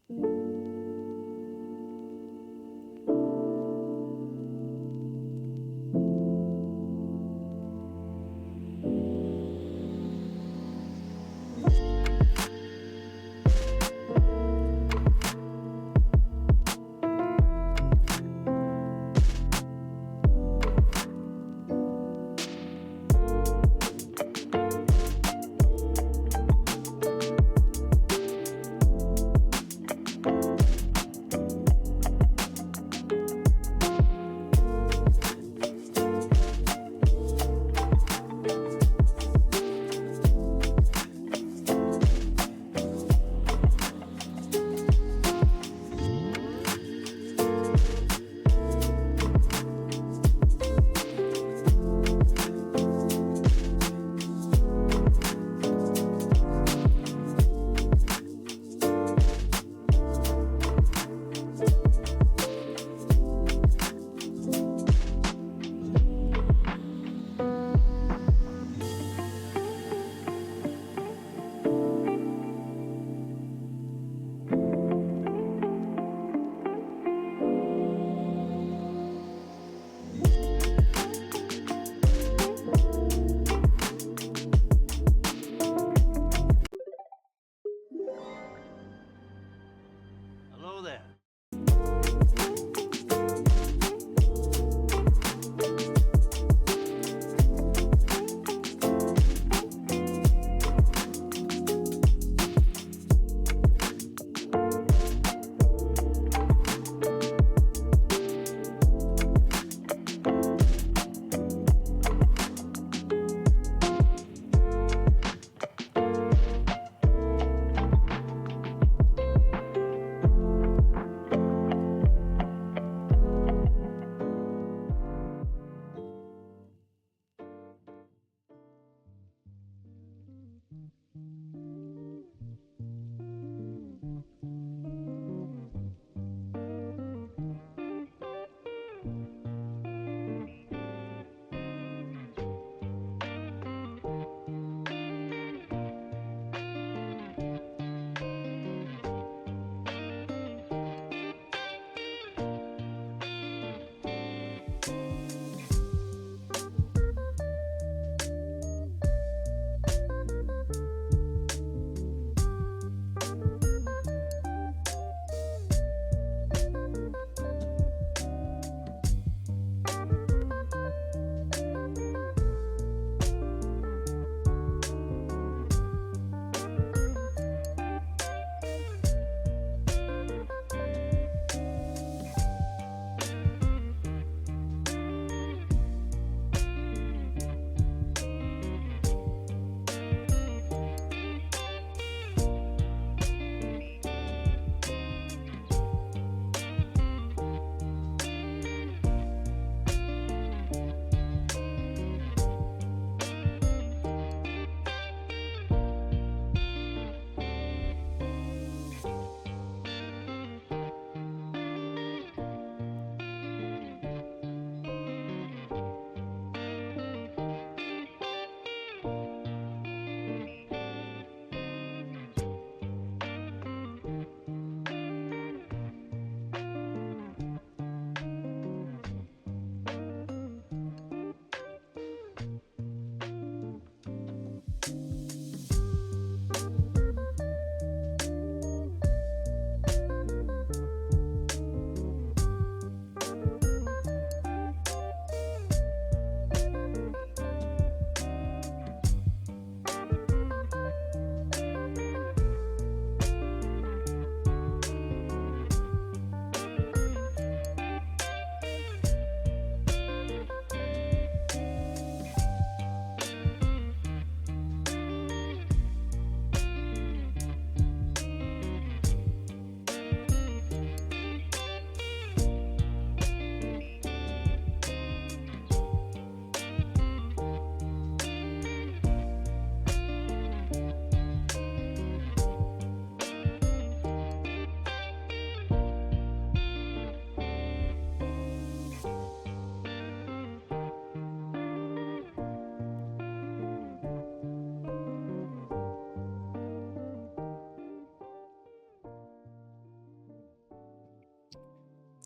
Hello there.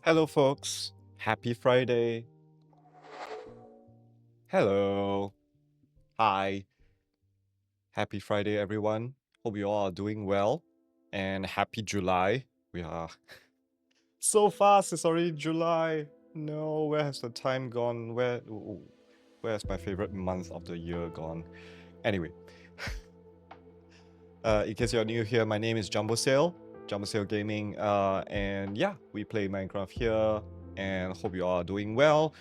Hello, folks. Happy Friday. Hello. Hi. Happy Friday, everyone. Hope you all are doing well. And happy July. We are so fast. It's already July. No, where has the time gone? Where has my favorite month of the year gone? Anyway, in case you're new here, my name is Jumbosale Gaming. And yeah, we play Minecraft here. And hope you all are doing well.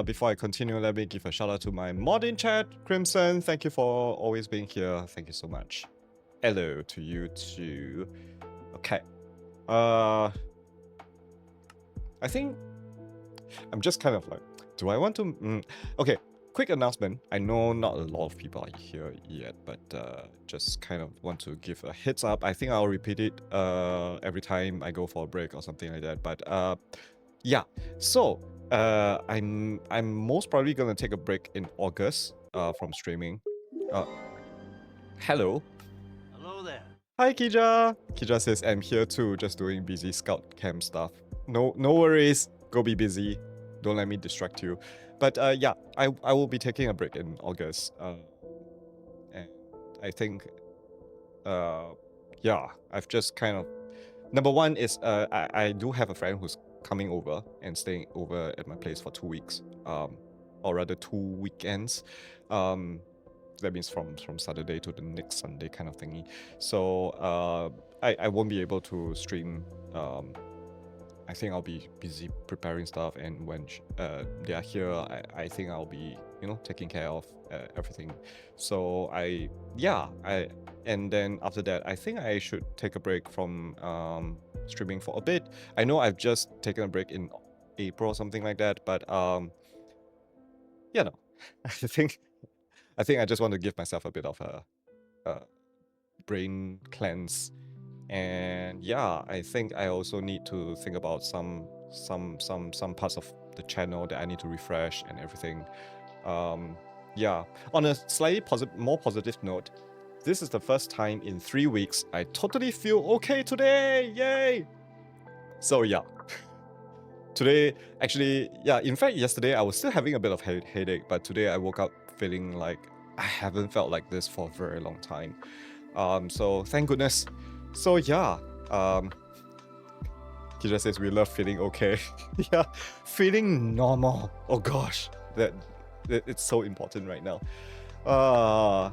Before I continue, let me give a shout out to my mod in chat, Crimson. Thank you for always being here. Thank you so much. Hello to you too. Okay. I think I'm just kind of like, do I want to? Okay. Quick announcement. I know not a lot of people are here yet, but just kind of want to give a heads up. I think I'll repeat it every time I go for a break or something like that. But yeah. So I'm most probably gonna take a break in August from streaming. Hello. Hello there. Hi Kija. Kija says I'm here too, just doing busy scout camp stuff. No worries. Go be busy. Don't let me distract you. But yeah, I will be taking a break in August. And I think yeah, I've just kind of number one is I do have a friend who's coming over and staying over at my place for 2 weeks. Or rather 2 weekends. That means from Saturday to the next Sunday kind of thingy. So I won't be able to stream. I think I'll be busy preparing stuff, and when they are here, I think I'll be, you know, taking care of everything. So and then after that, I think I should take a break from streaming for a bit. I know I've just taken a break in April or something like that, but you know, I think I just want to give myself a bit of a brain cleanse. And yeah, I think I also need to think about some parts of the channel that I need to refresh and everything. Yeah, on a slightly more positive note, this is the first time in 3 weeks I totally feel okay today. Yay! So yeah, today actually, yeah, in fact yesterday I was still having a bit of headache, but today I woke up feeling like I haven't felt like this for a very long time. So thank goodness. So yeah, Kira says we love feeling okay. Yeah, feeling normal. Oh gosh, that it's so important right now. I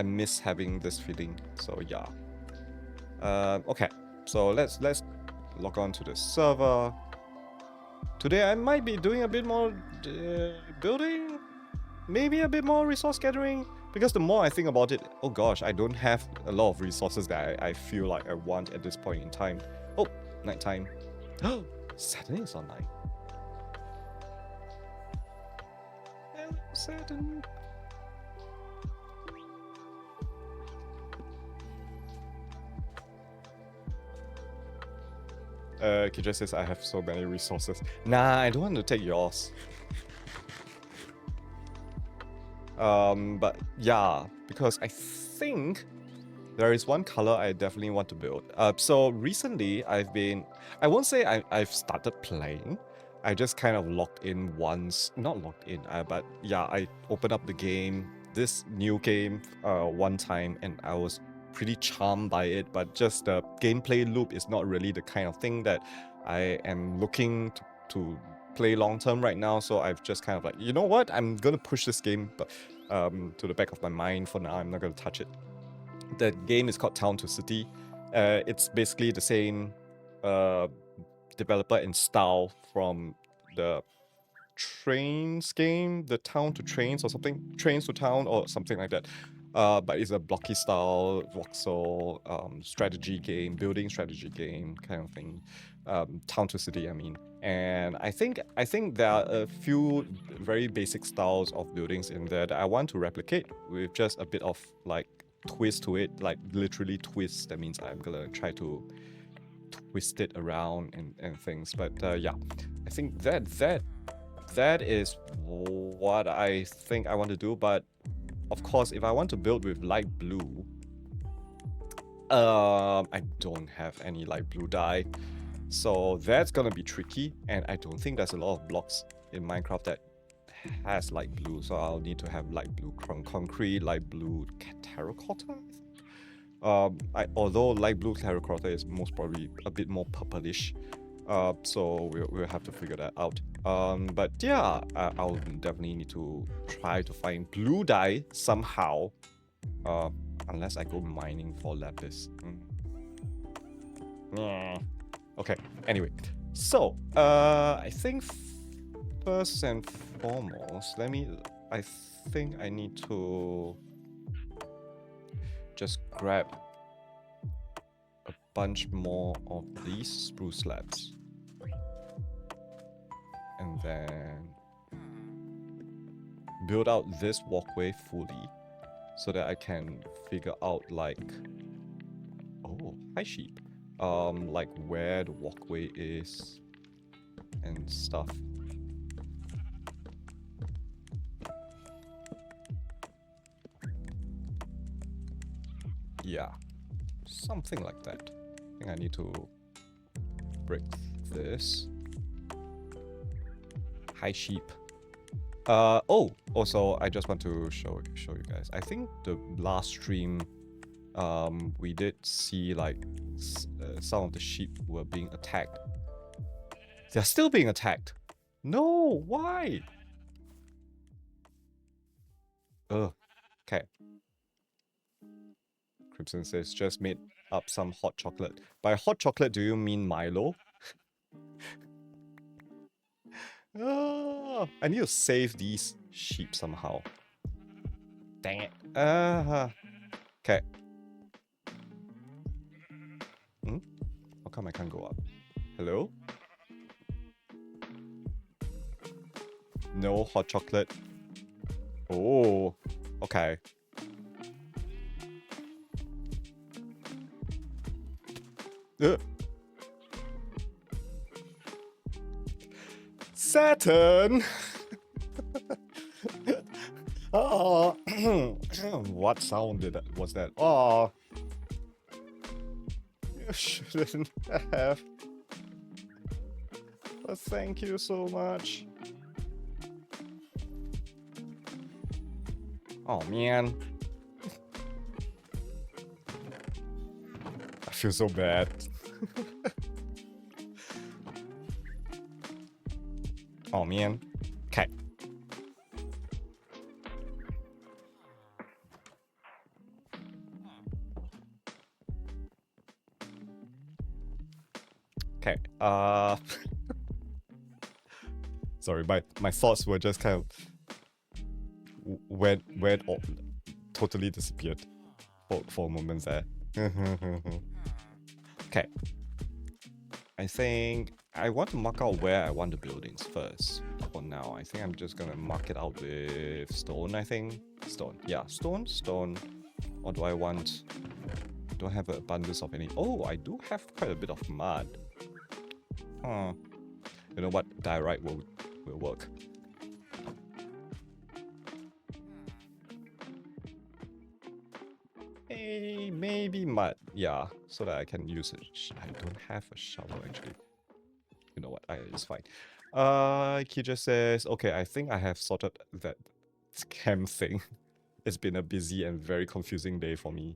miss having this feeling. So yeah. Okay, so let's log on to the server. Today I might be doing a bit more building, maybe a bit more resource gathering. Because the more I think about it, oh gosh, I don't have a lot of resources that I feel like I want at this point in time. Oh, nighttime. Oh, Saturn is online. Hello, Saturn. Kija says I have so many resources. Nah, I don't want to take yours. But yeah, because I think there is one color I definitely want to build. So recently I've been, I won't say I've started playing. I just kind of logged in once, not logged in, but yeah, I opened up the game, this new game, one time, and I was pretty charmed by it, but just the gameplay loop is not really the kind of thing that I am looking to play long term right now. So I've just kind of like, you know what, I'm gonna push this game to the back of my mind for now. I'm not gonna touch it. The game is called Town to City. It's basically the same developer and style from the Trains game, the Town to Trains or something, Trains to Town or something like that. But it's a blocky style voxel strategy game, building strategy game kind of thing. Town to City, I mean. And I think there are a few very basic styles of buildings in there that I want to replicate with just a bit of like twist to it, like literally twist. That means I'm gonna try to twist it around and things. But yeah, I think that is what I think I want to do. But of course, if I want to build with light blue, I don't have any light blue dye. So that's gonna be tricky, and I don't think there's a lot of blocks in Minecraft that has light blue, so I'll need to have light blue concrete, light blue terracotta. Although light blue terracotta is most probably a bit more purplish, so we'll have to figure that out. But yeah, I'll definitely need to try to find blue dye somehow, unless I go mining for lapis. Okay, anyway, so I think first and foremost, I think I need to just grab a bunch more of these spruce slabs and then build out this walkway fully so that I can figure out like, oh, hi sheep, like where the walkway is and stuff. Yeah, something like that. I think I need to break this. Hi sheep. Oh, also I just want to show you guys. I think the last stream, we did see like some of the sheep were being attacked. They're still being attacked. No, why? Ugh. Okay. Crimson says just made up some hot chocolate. By hot chocolate, do you mean Milo? I need to save these sheep somehow. Dang it. Okay. How come I can't go up? Hello? No hot chocolate. Oh, okay. Saturn! Oh, what sound was that? Oh, you shouldn't have. But thank you so much. Oh man. I feel so bad. Oh man. Okay. Okay. Sorry, my thoughts were just kind of went all, totally disappeared for a moment there. Okay. I think I want to mark out where I want the buildings first. For now, I think I'm just gonna mark it out with stone, I think. Stone. Yeah, stone. Or do I want... Don't have an abundance of any... Oh, I do have quite a bit of mud. Huh. You know what? Diorite will work. Hey, maybe mud. Yeah, so that I can use it. I don't have a shovel, actually. You know what? It's fine. He just says, okay, I think I have sorted that scam thing. It's been a busy and very confusing day for me.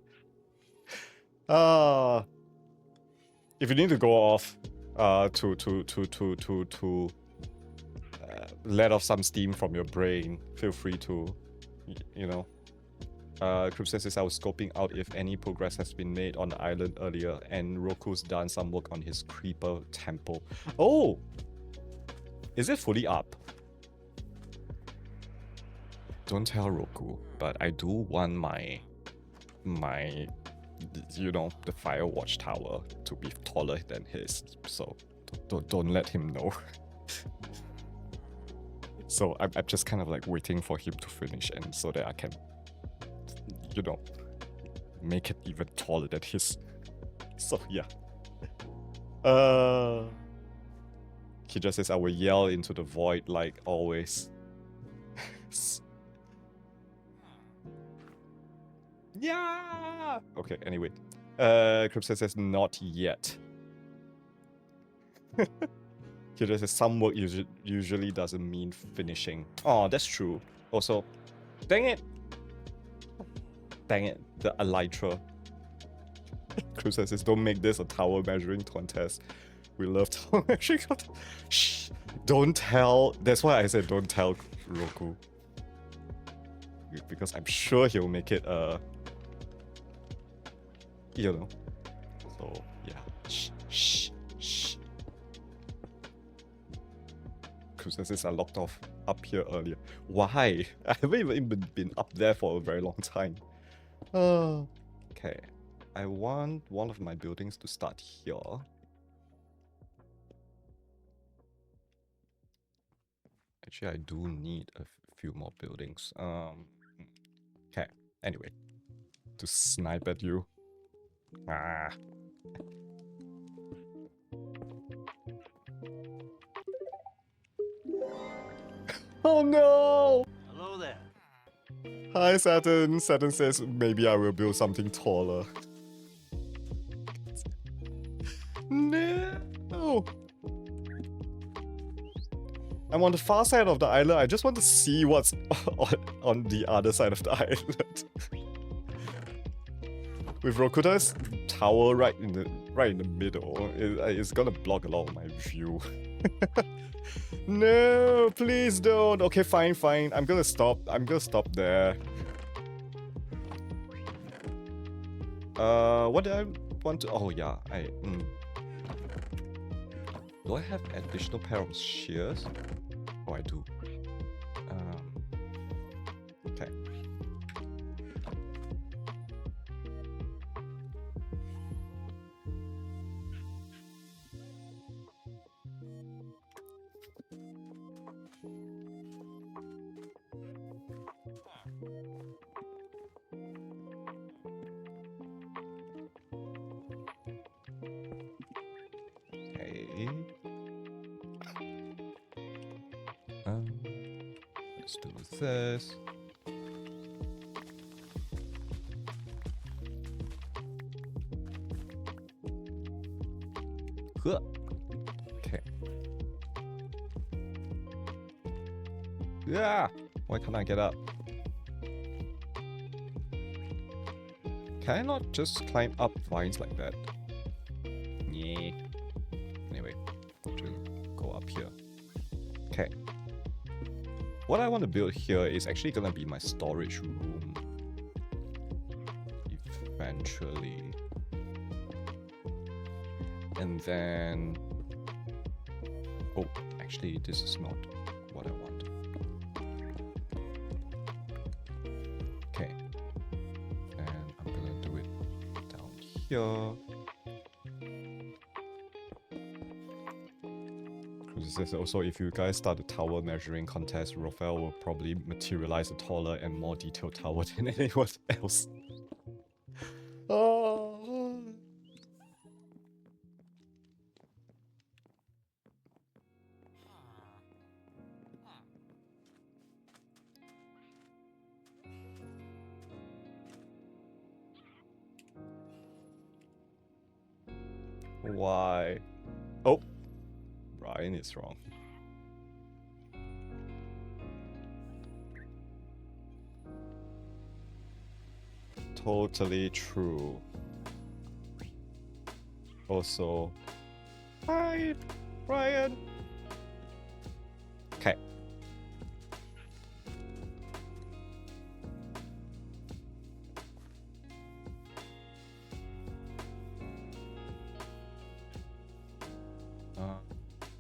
If you need to go off to let off some steam from your brain, feel free to, you know. Crimson says I was scoping out if any progress has been made on the island earlier, and Roku's done some work on his creeper temple. Oh! Is it fully up? Don't tell Roku, but I do want my you know, the fire watchtower to be taller than his, so don't let him know. So I'm just kind of like waiting for him to finish, and so that I can, you know, make it even taller than his. So yeah. He just says I will yell into the void like always. Yeah. Okay. Anyway, Crimson says not yet. Here just says some work usually doesn't mean finishing. Oh, that's true. Also, dang it. Dang it, the elytra. Cruz says, don't make this a tower measuring contest. We love tower measuring contest. Shh, don't tell. That's why I said don't tell Roku. Because I'm sure he'll make it you know. So yeah. Shh, shh, shh. Cruz says I locked off up here earlier. Why? I haven't even been up there for a very long time. Okay. I want one of my buildings to start here. Actually, I do need a few more buildings. Okay. Anyway, to snipe at you. Ah. Oh no! Hello there. Hi, Saturn. Saturn says maybe I will build something taller. No! I'm on the far side of the island. I just want to see what's on the other side of the island. With Rokuta's tower right in the middle, it's gonna block a lot of my view. No, please don't. Okay, fine, fine. I'm gonna stop. I'm gonna stop there. What do I want to? Oh yeah, do I have additional pair of shears? Oh, I do. Okay. Let's do this. Okay. Yeah. Why can't I get up? Can I not just climb up vines like that? Yeah. Anyway, just go up here. Okay. What I want to build here is actually gonna be my storage room. Eventually. And then... Oh, actually this is not what I want. Okay. And I'm gonna do it down here. Also, if you guys start a tower measuring contest, Raphael will probably materialize a taller and more detailed tower than anyone else. Oh. Why? Oh, Brian is wrong. Totally true. Also, hi, Brian. Okay.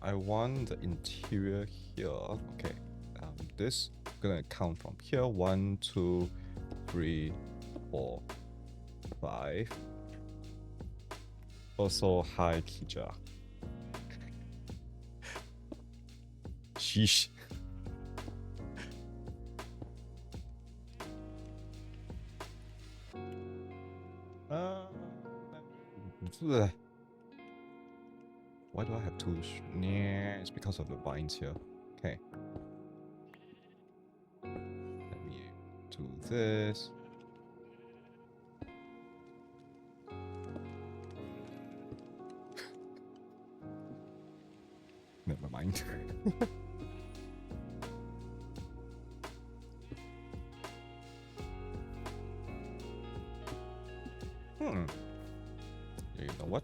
I want the interior here. Okay. This gonna count from here. 1, 2, 3, 4, 5. Also, hi, Kija. Sheesh. Why do I have two? Nah, it's because of the vines here. Okay. Let me do this. Never mind. You know what?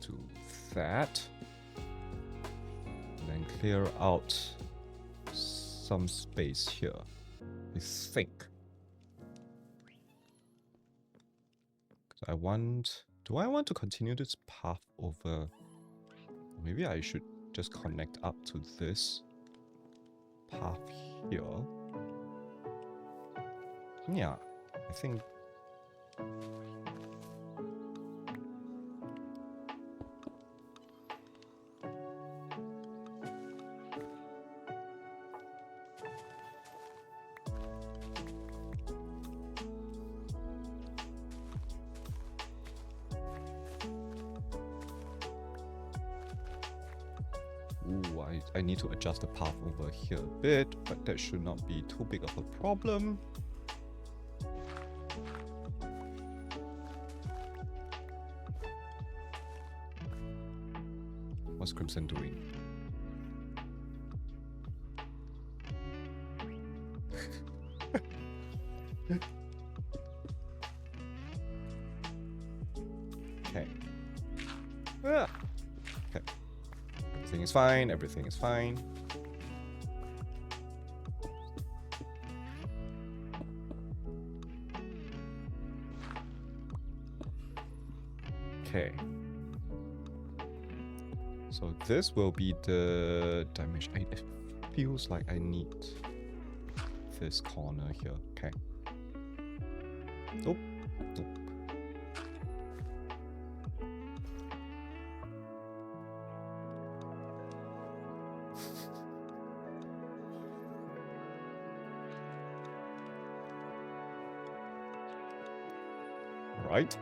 Do that. And then clear out some space here. I think. I want... Do I want to continue this path over... Maybe I should just connect up to this path here. Yeah, I think... Ooh, I need to adjust the path over here a bit, but that should not be too big of a problem. What's Crimson doing? Okay. Ah! Okay. Everything is fine, everything is fine. Okay. So this will be the dimension. It feels like I need this corner here. Okay. Nope. Nope. Right.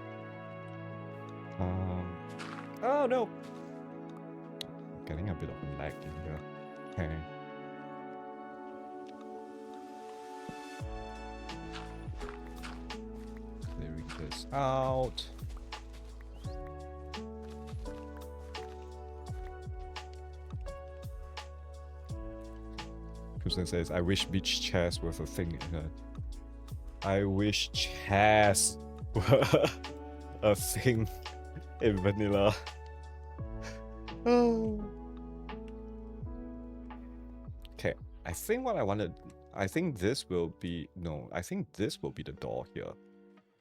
Oh no. Getting a bit of a lag in here. Okay. Clearing this out. Kristen says, I wish beach chairs were a thing in her. I wish chairs were a thing in vanilla. Oh. Okay, I think what I wanted... I think this will be... No, I think this will be the door here.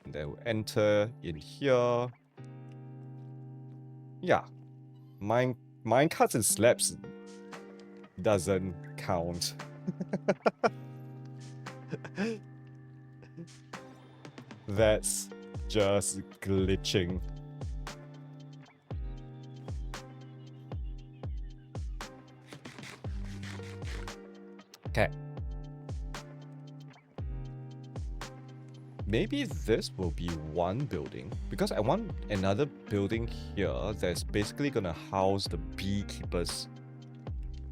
And then we'll enter in here. Yeah. Mine cuts and slaps doesn't count. That's just glitching. Okay. Maybe this will be one building, because I want another building here that's basically gonna house the beekeeper's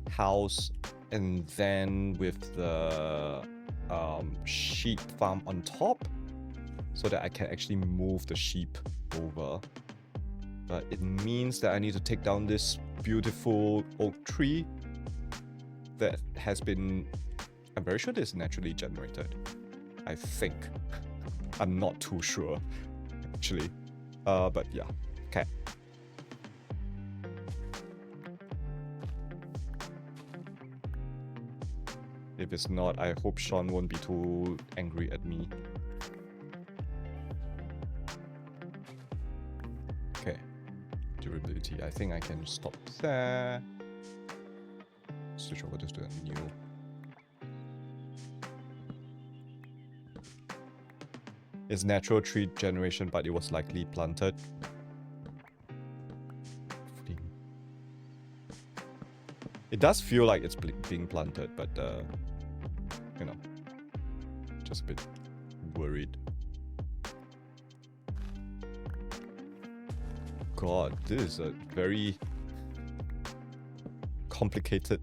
house, and then with the sheep farm on top, so that I can actually move the sheep over. But it means that I need to take down this beautiful oak tree that has been... I'm very sure this is naturally generated. I think. I'm not too sure, actually. But yeah. Okay. If it's not, I hope Sean won't be too angry at me. Okay. Durability. I think I can stop there. Switch over just to a new. It's natural tree generation, but it was likely planted. It does feel like it's being planted, but you know, just a bit worried. God, this is a very complicated.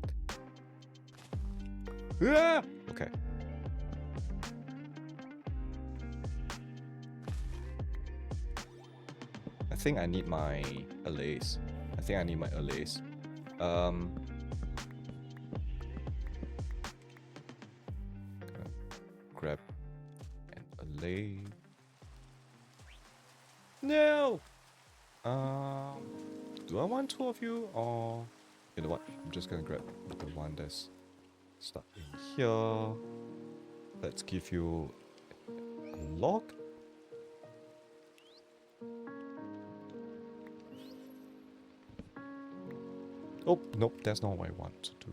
Ah! Okay. I think I need my allays. Grab an allay. No! Do I want 2 of you, or... You know what? I'm just gonna grab the one that's stuck in here. Let's give you a log. Oh, nope, that's not what I want to do.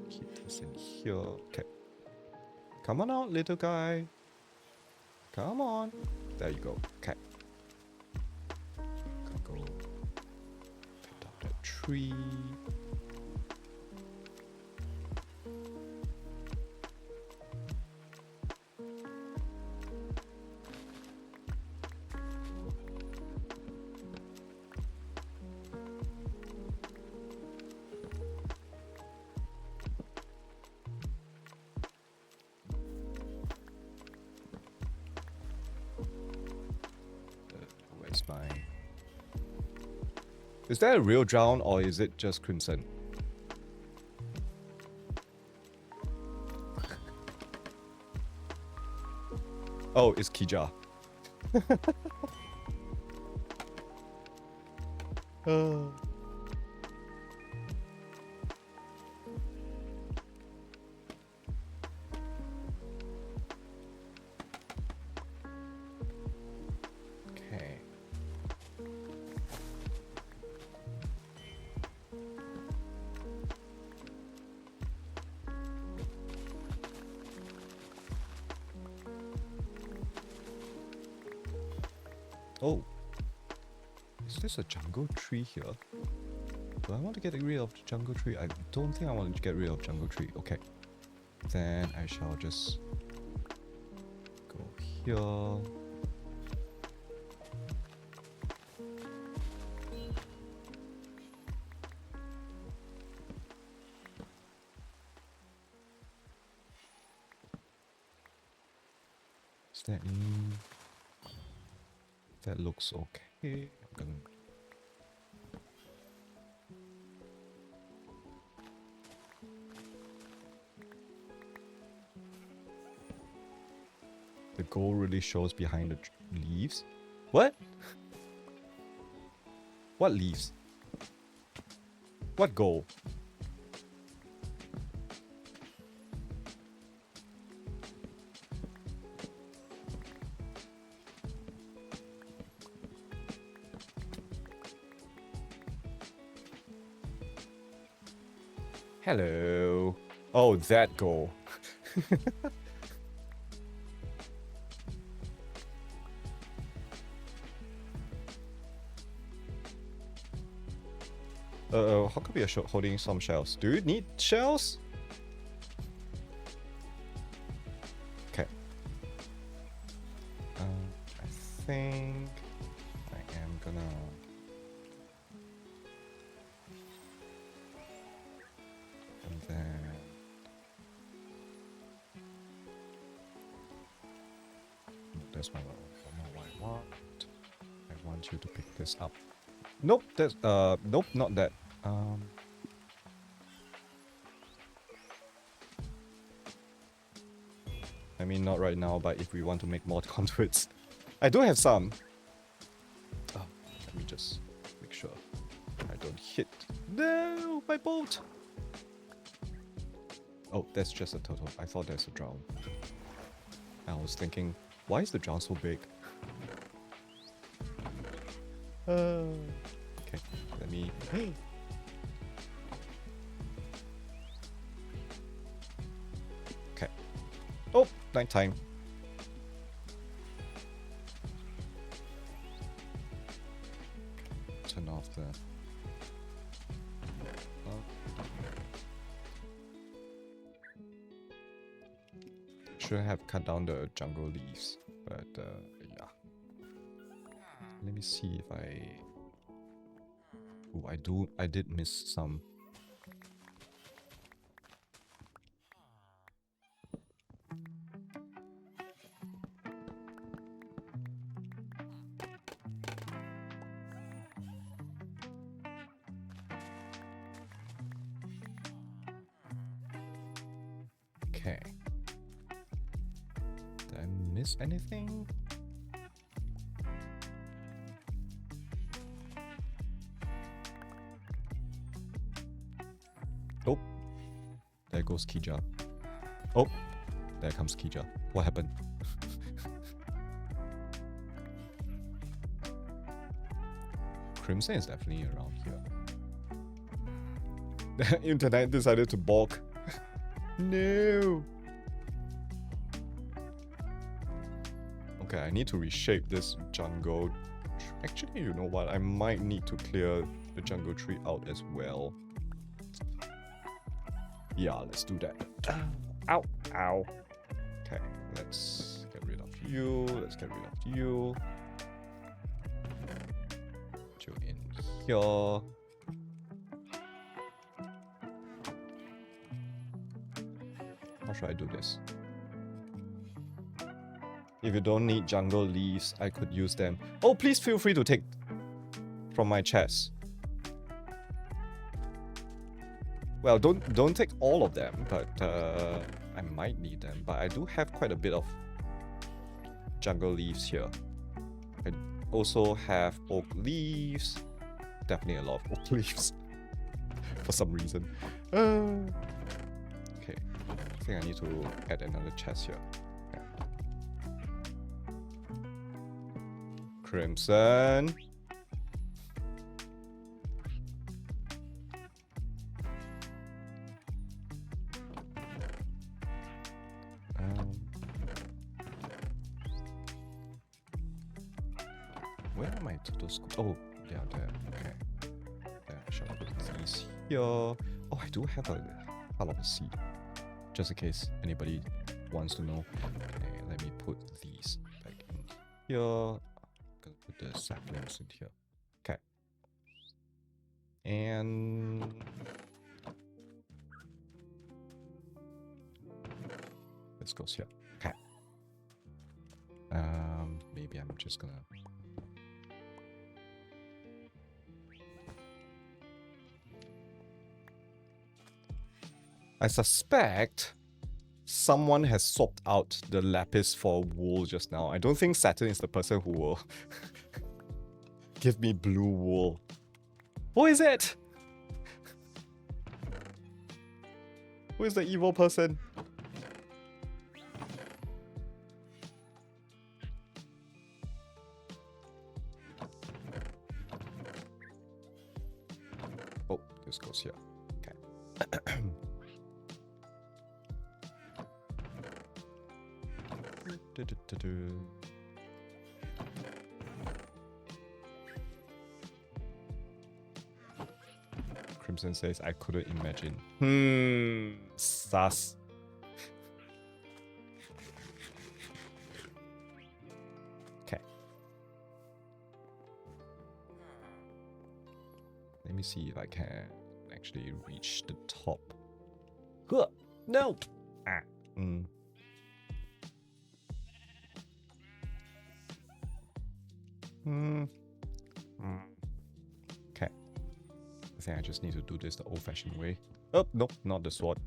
Keep this in here. Okay. Come on out, little guy. Come on. There you go. Okay. Gotta go cut down that tree. Where's my... Is that a real drown or is it just crimson? Oh, it's Kija. Okay. Oh. Is this a jungle tree here? Do I want to get rid of the jungle tree? I don't think I want to get rid of jungle tree. Okay. Then I shall just go here. Is that in? That looks okay. I'm gonna... The gold really shows behind the leaves. What? What leaves? What gold? Hello. Oh, that goal. How come you're holding some shells? Do you need shells? Okay. I think I am gonna... And then... That's not what I want. I want you to pick this up. Nope, that's nope, not that. I mean, not right now, but if we want to make more conduits, I do have some. Oh, let me just make sure I don't hit. No, my boat. Oh, that's just a turtle. I thought that's a drown. I was thinking, why is the drown so big? Okay, let me... Okay. Oh, nighttime. Turn off the... Should have cut down the jungle leaves, but yeah. Let me see if I... Oh, I did miss some. Okay. Did I miss anything? Oh, there goes Kija. Oh, there comes Kija. What happened? Crimson is definitely around here. The internet decided to balk. No. Okay, I need to reshape this jungle. Actually, you know what? I might need to clear the jungle tree out as well. Yeah, let's do that. Ow, ow. Okay, let's get rid of you. Let's get rid of you. Put you in here. How should I do this? If you don't need jungle leaves, I could use them. Oh, please feel free to take from my chest. Well, don't take all of them, but I might need them. But I do have quite a bit of jungle leaves here. I also have oak leaves. Definitely a lot of oak leaves. For some reason. Okay. I think I need to add another chest here. Okay. Crimson. Where are my total scoops? Oh, they are there. Okay. There, I shall put these here. Oh, I do have a hell of a seed. Just in case anybody wants to know. Okay, let me put these back in here. I'm gonna put the saplings in here. Okay. And this goes here. Okay. Maybe I'm just gonna. I suspect someone has swapped out the lapis for wool just now. I don't think Saturn is the person who will give me blue wool. Who is it? Who is the evil person? Oh, this goes here. Okay. Crimson says, I couldn't imagine. Sus. Okay. Let me see if I can actually reach the top. Huh. No! Ah. Okay. I think I just need to do this the old-fashioned way. Oh, nope, not the sword.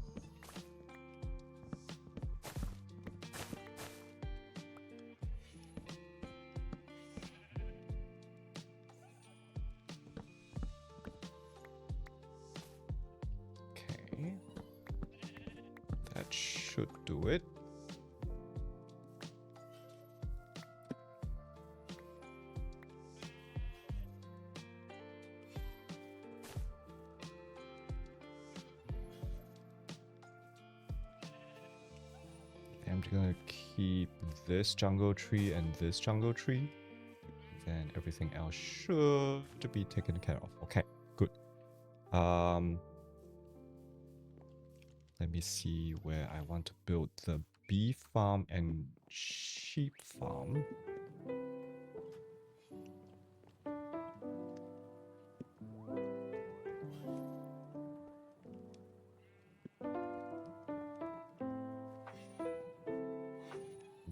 Okay. That should do it. I'm gonna keep this jungle tree and this jungle tree. Then everything else should be taken care of. Okay, good. Let me see where I want to build the bee farm and sheep farm.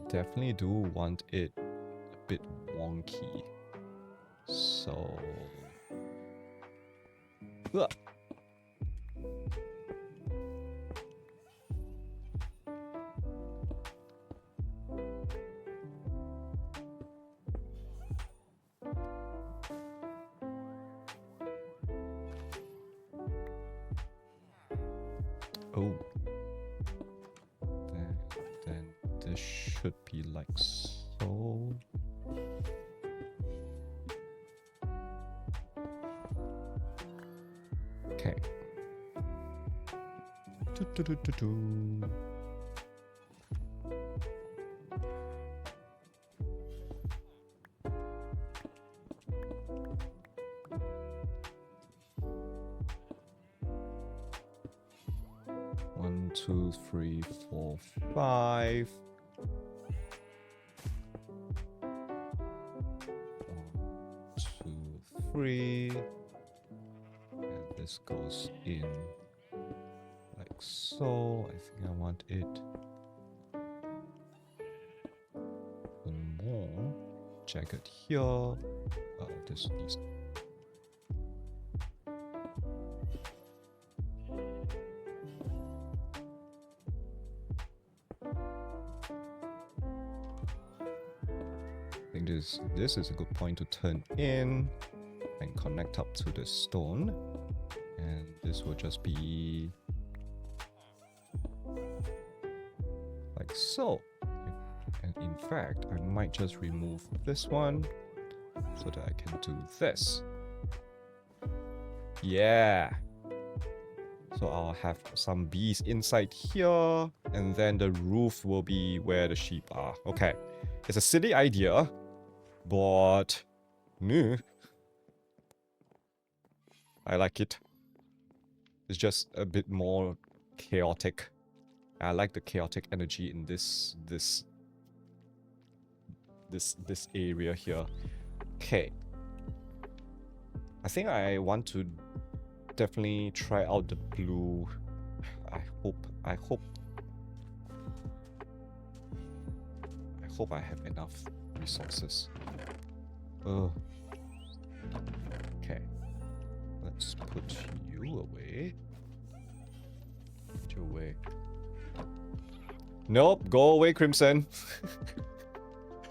Definitely do want it a bit wonky. So... Ugh. Oh. Then this should be like so. Okay. Do. 1, 2, 3, 4, 5. 1, 2, 3. And this goes in like so. I think I want it one more jagged here. This needs. I think this is a good point to turn in and connect up to the stone, and this will just be like so. And in fact, I might just remove this one so that I can do this. Yeah. So I'll have some bees inside here, and then the roof will be where the sheep are. Okay. It's a silly idea, but I like it. It's just a bit more chaotic. I like the chaotic energy in this area here. Okay. I think I want to definitely try out the blue. I hope I have enough resources. Okay. Let's put you away. Put you away. Nope, go away, Crimson.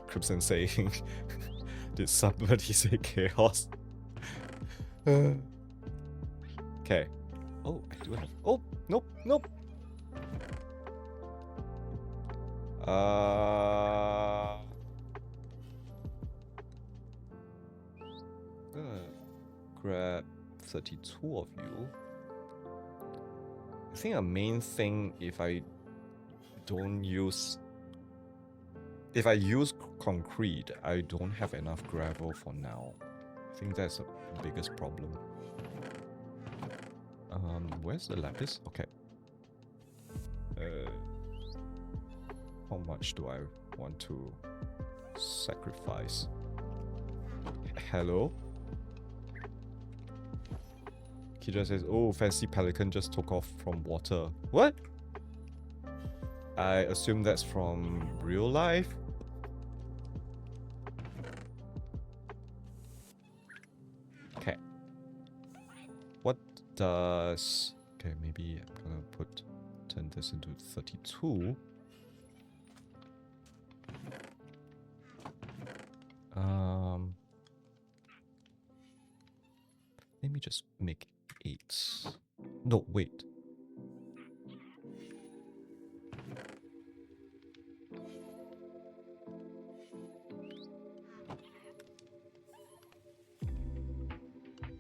Crimson saying, did somebody say chaos? Okay. Oh, I do have. Oh, nope, nope. Grab 32 of you. I think a main thing, if I use concrete, I don't have enough gravel for now. I think that's the biggest problem. Where's the lapis? Okay. How much do I want to sacrifice? Hello? Kija says, oh, fancy pelican just took off from water. What? I assume that's from real life? Okay. What does... Okay, maybe I'm gonna turn this into 32. Let me just make 8. No, wait.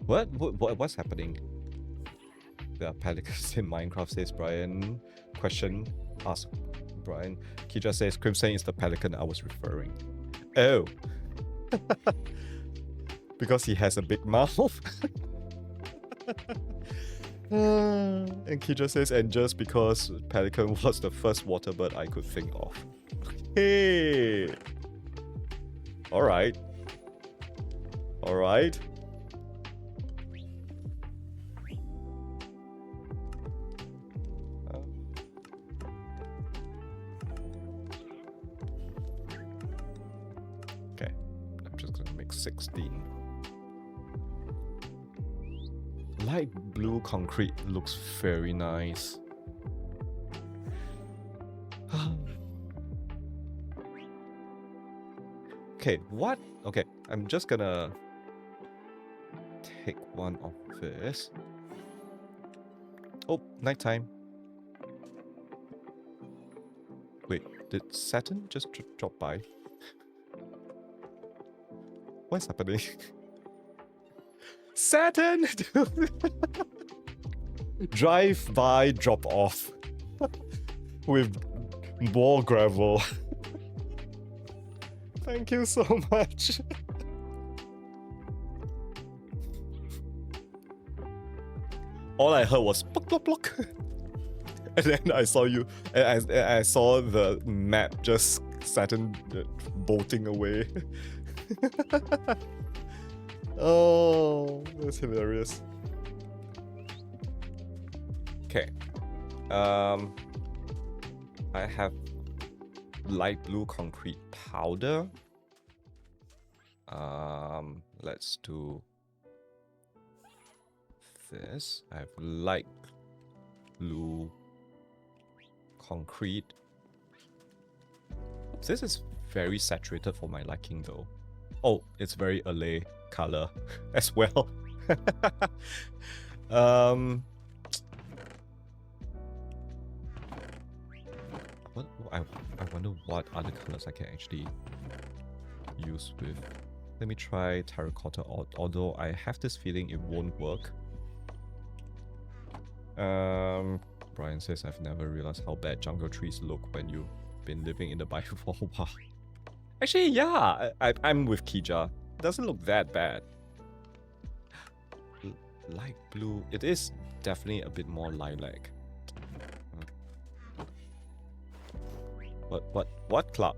What's happening? There are pelicans in Minecraft, says Brian. Question asked Brian. Kija says Crimson is the pelican I was referring. Oh. Because he has a big mouth. And Kija says, and just because pelican was the first water bird I could think of. Hey. Alright. Alright. Okay. I'm just gonna make 16. Light blue concrete looks very nice. Okay, what? Okay, I'm just gonna take one of this. Oh, nighttime. Wait, did Saturn just drop by? What's happening? Saturn! Drive by, drop off. With more gravel. Thank you so much. All I heard was block, block, block. And then I saw you, and I saw the map just Saturn bolting away. Oh, that's hilarious. Okay. I have light blue concrete powder. Let's do this. I have light blue concrete. This is very saturated for my liking though. Oh, it's very LA color as well. I wonder what other colors I can actually use with. Let me try terracotta, although I have this feeling it won't work. Brian says I've never realized how bad jungle trees look when you've been living in the biome for a while. Actually, yeah, I'm with Kija. It doesn't look that bad. Light blue. It is definitely a bit more lilac. What club?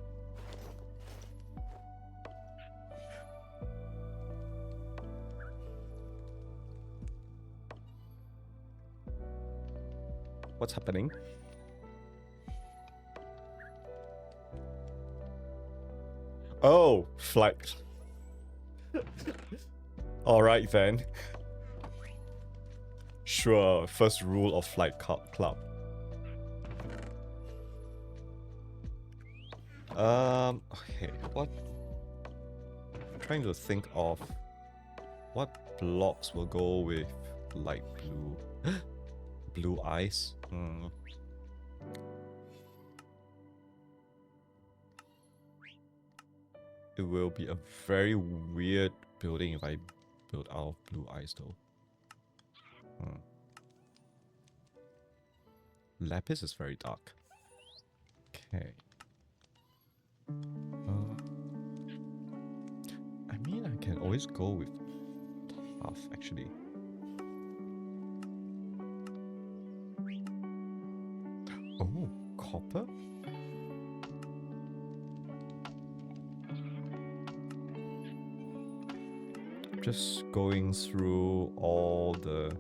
What's happening? Oh, flight. Alright then. Sure, first rule of Flight Club. Okay, what? I'm trying to think of what blocks will go with light blue. Blue ice. It will be a very weird building if I build out of blue ice though. Lapis is very dark. Okay. I mean, I can always go with tough actually. Oh, copper? Just going through all the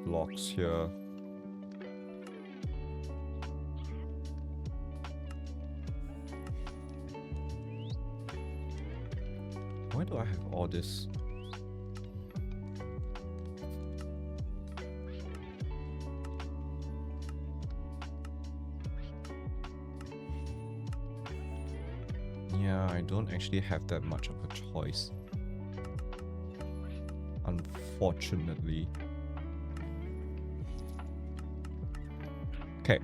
blocks here. Why do I have all this? Yeah, I don't actually have that much of a choice. Unfortunately. Okay,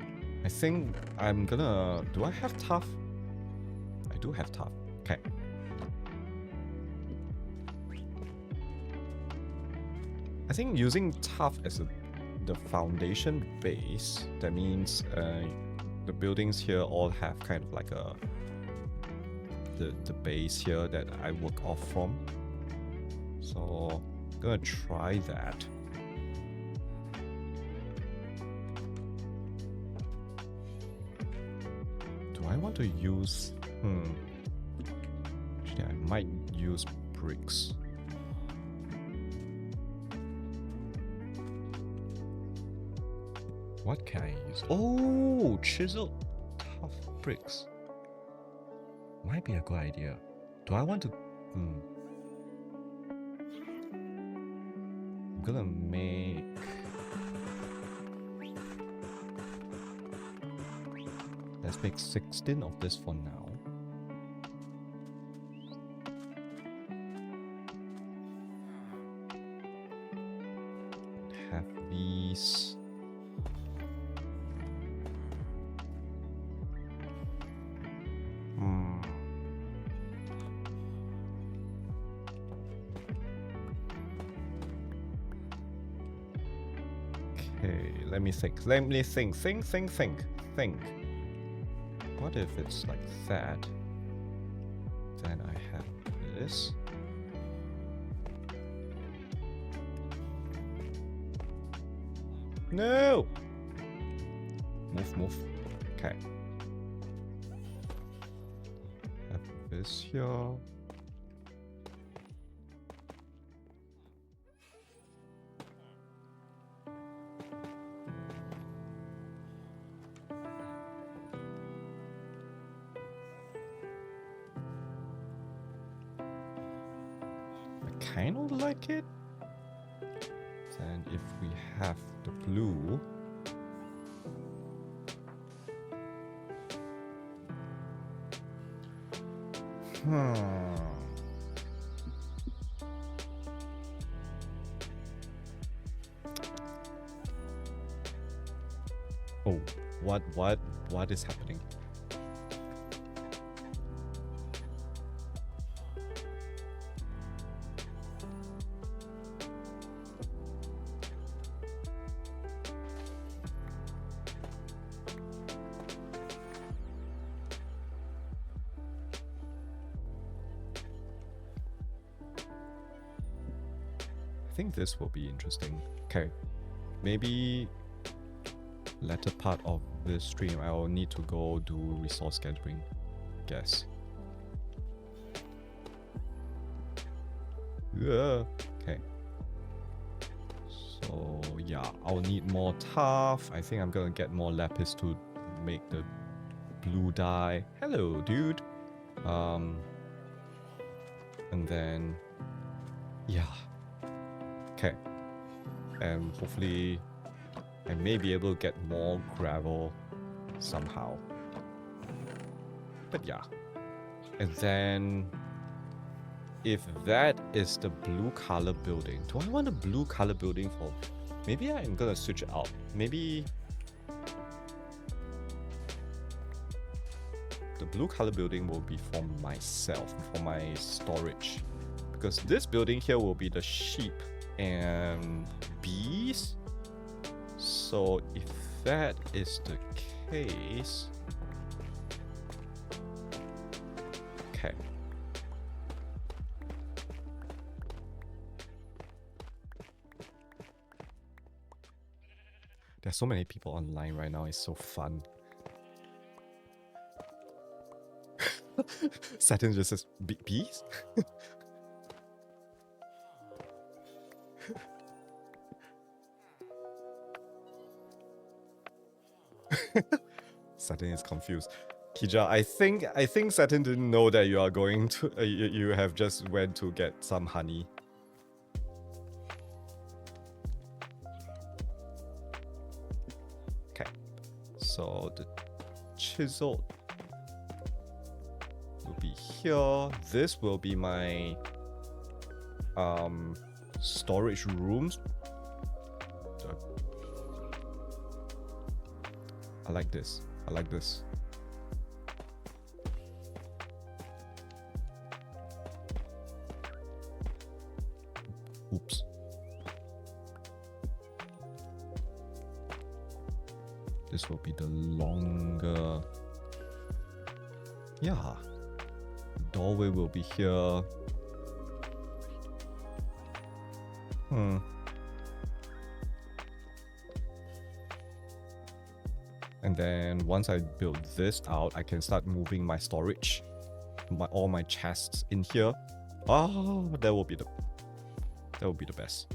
I think I'm gonna... Do I have tough? I do have tough. Okay. I think using tough as the foundation base, that means the buildings here all have kind of like a... The base here that I work off from. So I'm gonna try that. Do I want to use... Actually, I might use bricks. What can I use? Oh, chiseled tough bricks. Might be a good idea. Do I want to... I'm gonna make... Let's make 16 of this for now. Have these... Okay, let me think. Think. What if it's like that? Then I have this. No! Move. Okay. Have this here. Kind of like it. Then if we have the blue, Oh, what is happening? I think this will be interesting. Okay, maybe latter part of this stream I will need to go do resource gathering, guess. Yeah. Okay. So yeah, I'll need more tuff. I think I'm gonna get more lapis to make the blue dye. Hello, dude. And then yeah. Okay. And hopefully I may be able to get more gravel somehow. But yeah. And then if that is the blue color building, do I want a blue color building for... Maybe I'm gonna switch it out. Maybe the blue color building will be for myself, for my storage. Because this building here will be the sheep and bees. So if that is the case... Okay. There's so many people online right now, it's so fun. Saturn just says, bees? Saturn is confused. Kija, I think Saturn didn't know that you are going to you have just went to get some honey. Okay. So the chisel will be here. This will be my storage rooms. I like this. I like this. Oops. This will be the longer... Yeah. The doorway will be here. And then once I build this out, I can start moving my storage, all my chests in here. Oh, that will be the best.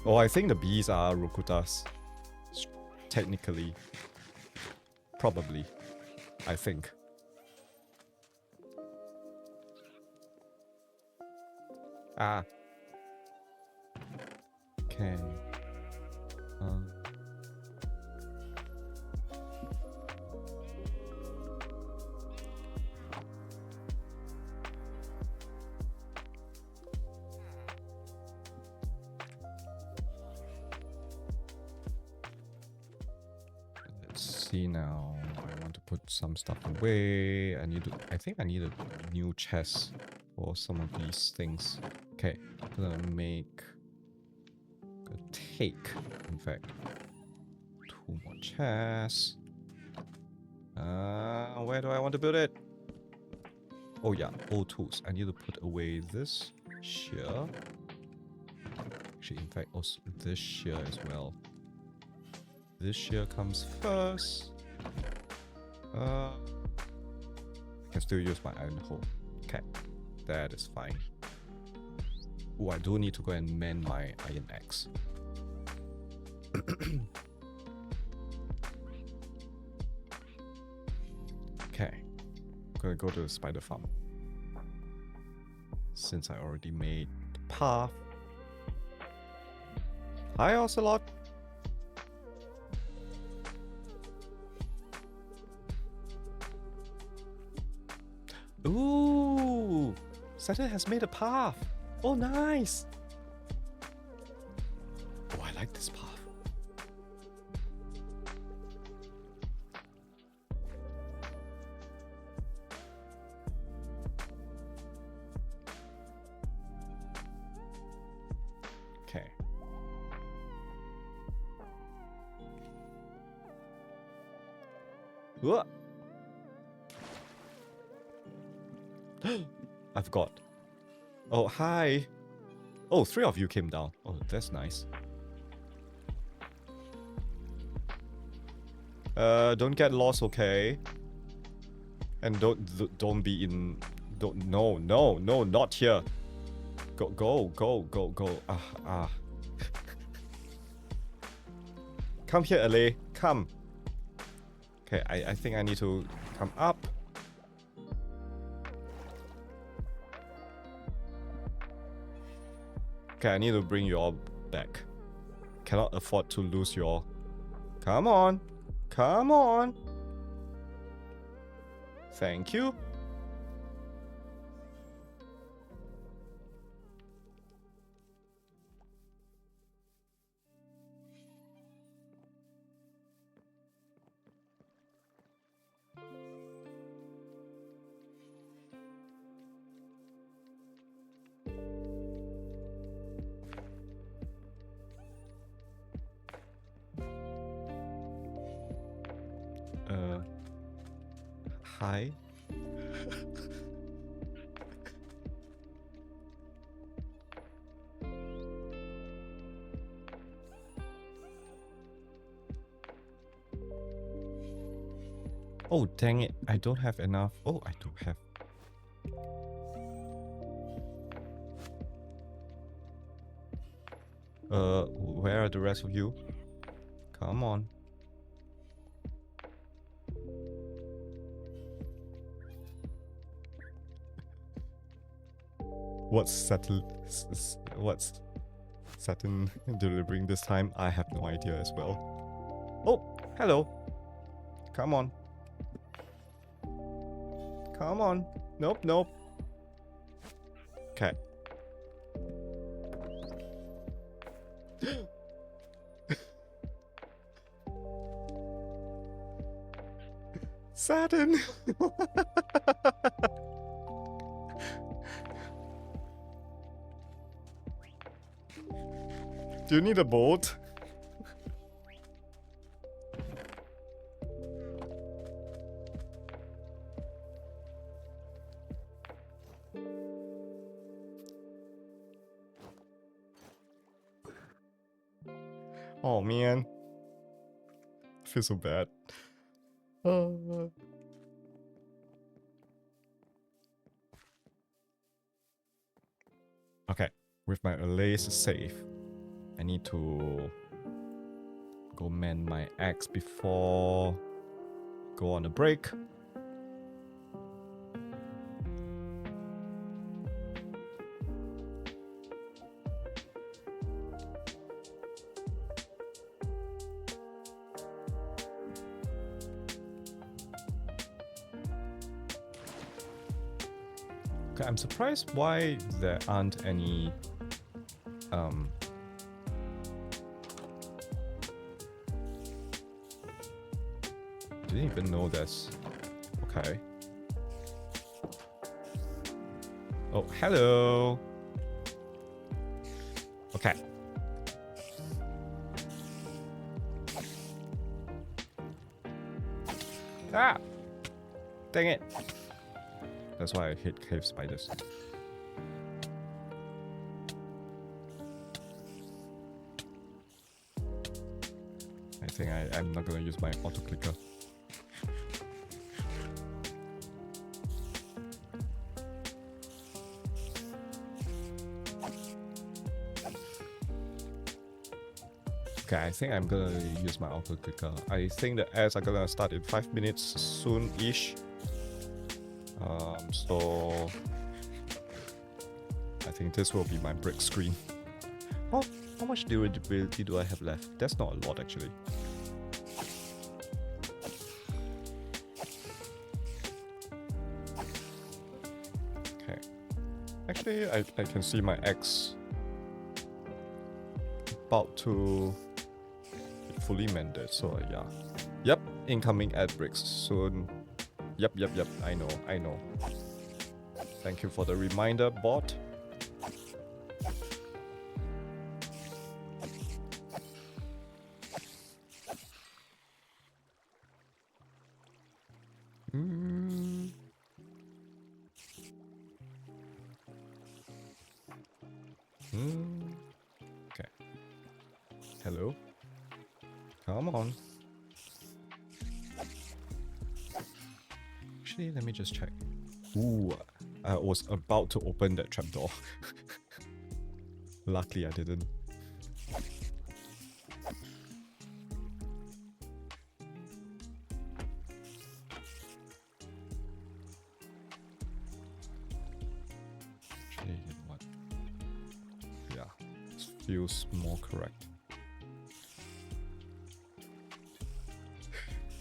Oh, I think the bees are Rokutas. Technically. Probably. I think. Ah. Okay. Let's see now. I want to put some stuff away. I think I need a new chest for some of these things. Okay, I'm gonna make a take, in fact. 2 more chests. Where do I want to build it? Oh yeah, old tools. I need to put away this shear. Actually, in fact, also this shear as well. This shear comes first. I can still use my iron hoe. Okay, that is fine. Oh, I do need to go and mend my iron axe. Okay, I'm gonna go to the spider farm. Since I already made the path. Hi, Ocelot. Ooh, Saturn has made a path. Oh, nice. Oh, I like this path. Okay. What? I've got. Oh, hi. Oh, 3 of you came down. Oh, that's nice. Don't get lost, okay? And don't be in. No, not here. Go. Come here, LA. Come. Okay, I think I need to come up. Okay, I need to bring you all back. Cannot afford to lose you all. Come on. Come on. Thank you. Hi. Oh, dang it. I don't have enough. Oh, I do have. Where are the rest of you? Come on. What's Saturn delivering this time? I have no idea as well. Oh, hello. Come on. Come on. Nope. Okay. Saturn. Do you need a boat? Oh man. I feel so bad. Okay, with my allays safe, I need to go mend my axe before go on a break. Okay, I'm surprised why there aren't any didn't even know this. Okay. Oh, hello. Okay. Ah! Dang it. That's why I hate cave spiders. I think I'm not gonna use my auto clicker. Okay, I think I'm gonna use my auto clicker. I think the ads are gonna start in 5 minutes soon-ish. So I think this will be my brick screen. How much durability do I have left? That's not a lot actually. Okay. Actually, I can see my X about to be fully mended, so yeah. Yep, incoming ad bricks soon. Yep, I know. Thank you for the reminder, bot. Okay. Hello? Come on. Actually, let me just check. Ooh, I was about to open that trapdoor. Luckily, I didn't. Actually, you know what? Yeah, this feels more correct.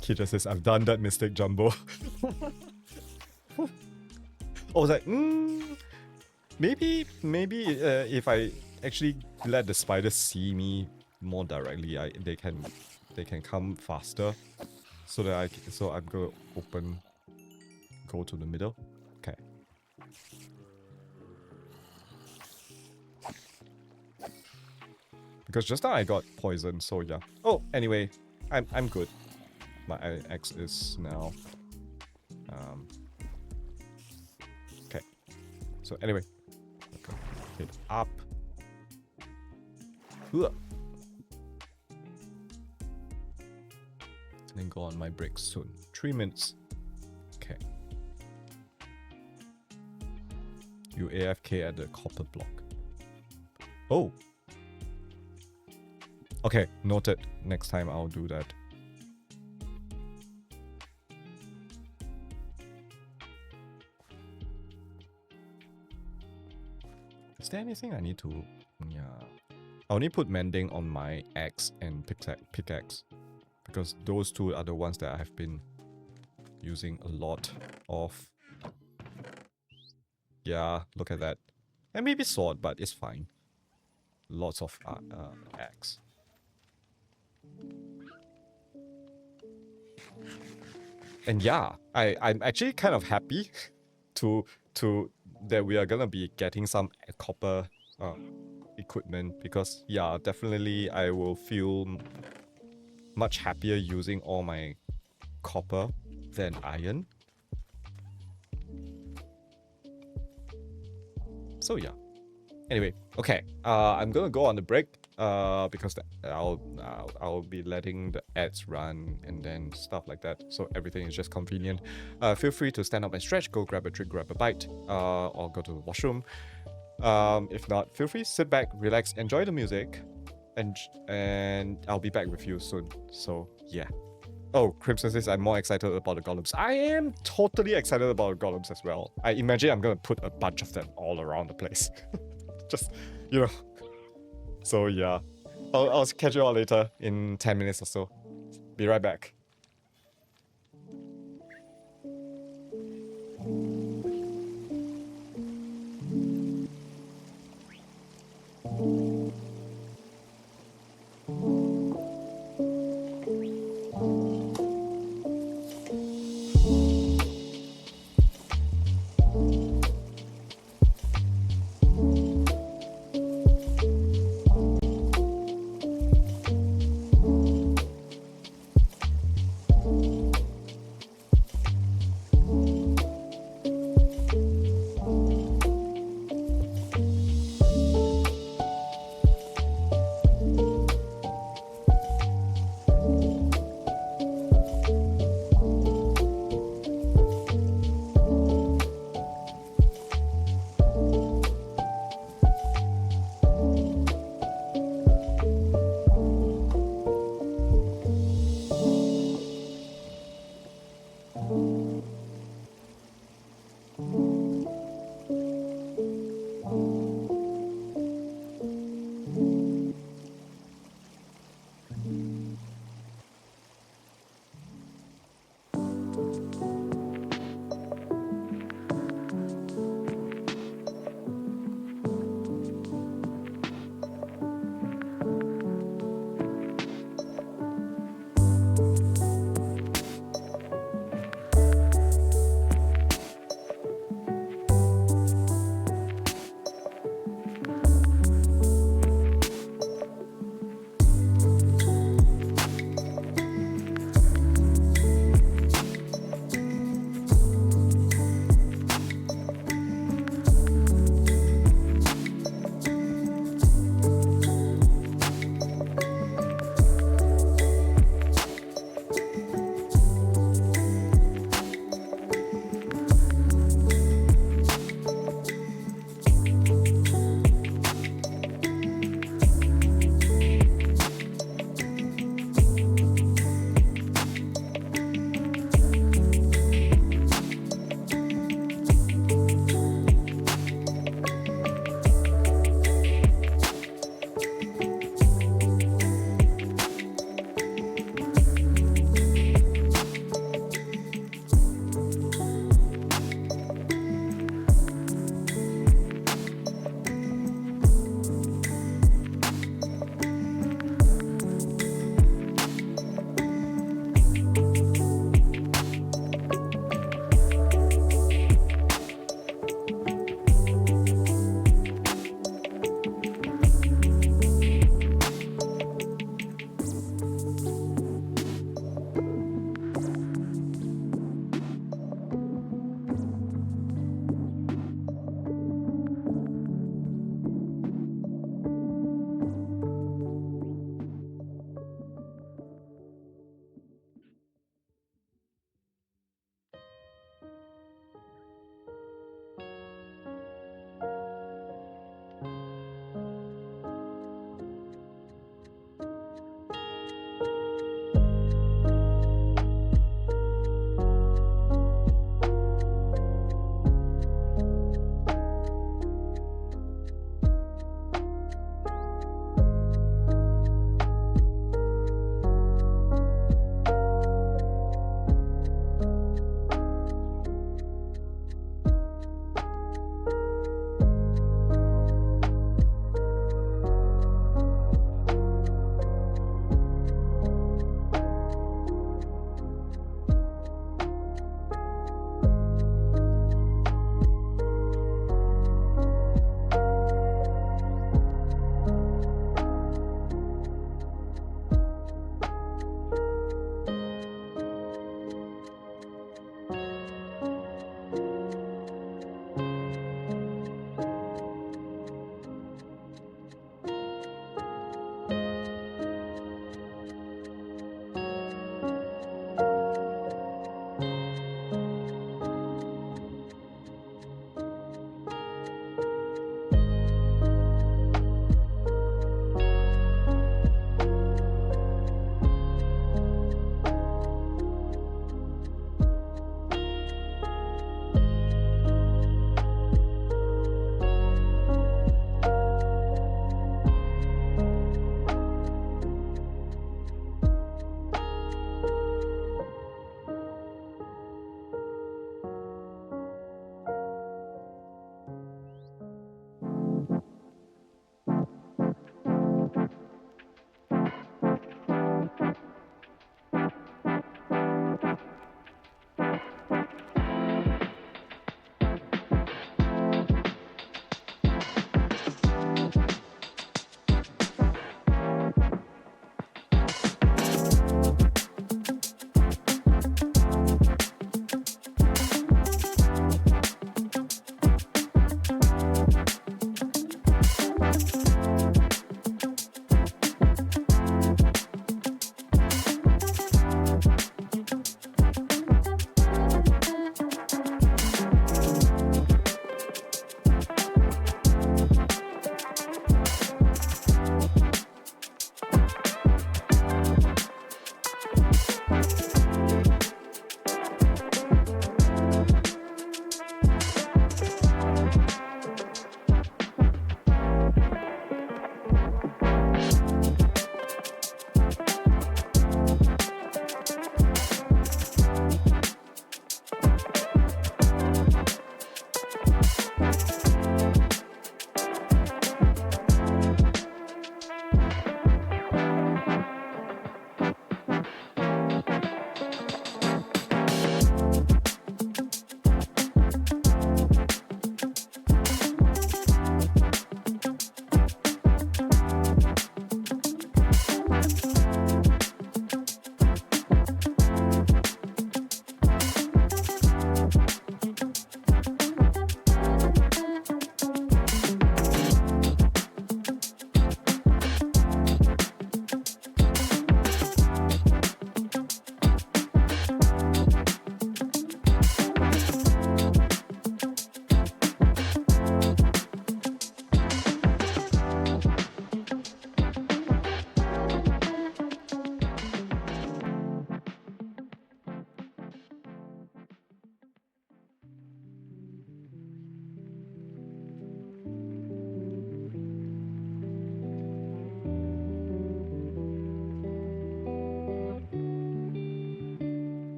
Kita says, I've done that mistake, Jumbo. I was like, maybe if I actually let the spiders see me more directly, they can come faster. So that I'm gonna go to the middle. Okay. Because just now I got poisoned, so yeah. Oh, anyway, I'm good. My X is now. Okay. So anyway, okay. Hit up. And then go on my bricks soon. 3 minutes. Okay. You AFK at the copper block. Oh. Okay, noted. Next time I'll do that. Is there anything I need to... Yeah. I only put mending on my axe and pickaxe. Because those two are the ones that I have been using a lot of. Yeah, look at that. And maybe sword, but it's fine. Lots of axe. And yeah, I'm actually kind of happy to that we are gonna be getting some copper equipment, because yeah, definitely I will feel much happier using all my copper than iron. So yeah. Anyway, okay. I'm gonna go on the break. Because I'll be letting the ads run and then stuff like that. So everything is just convenient. Feel free to stand up and stretch. Go grab a drink, grab a bite, or go to the washroom. If not, feel free, sit back, relax, enjoy the music, and I'll be back with you soon. So yeah. Oh, Crimson says I'm more excited about the golems. I am totally excited about the golems as well. I imagine I'm gonna put a bunch of them all around the place. Just, you know. So yeah. I'll catch you all later in 10 minutes or so. Be right back.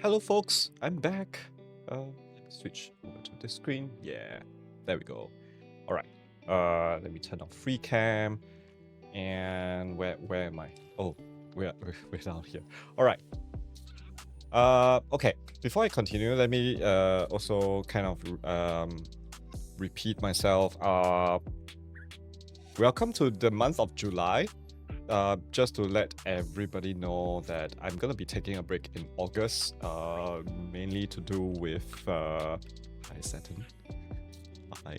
Hello folks, I'm back. Let me switch over to this screen. Yeah, there we go. All right. Let me turn on free cam. And where am I? Oh, we're down here. All right. Okay. Before I continue, let me also kind of repeat myself. Welcome to the month of July. Just to let everybody know that I'm gonna be taking a break in August, mainly to do with hi Saturn. Hi.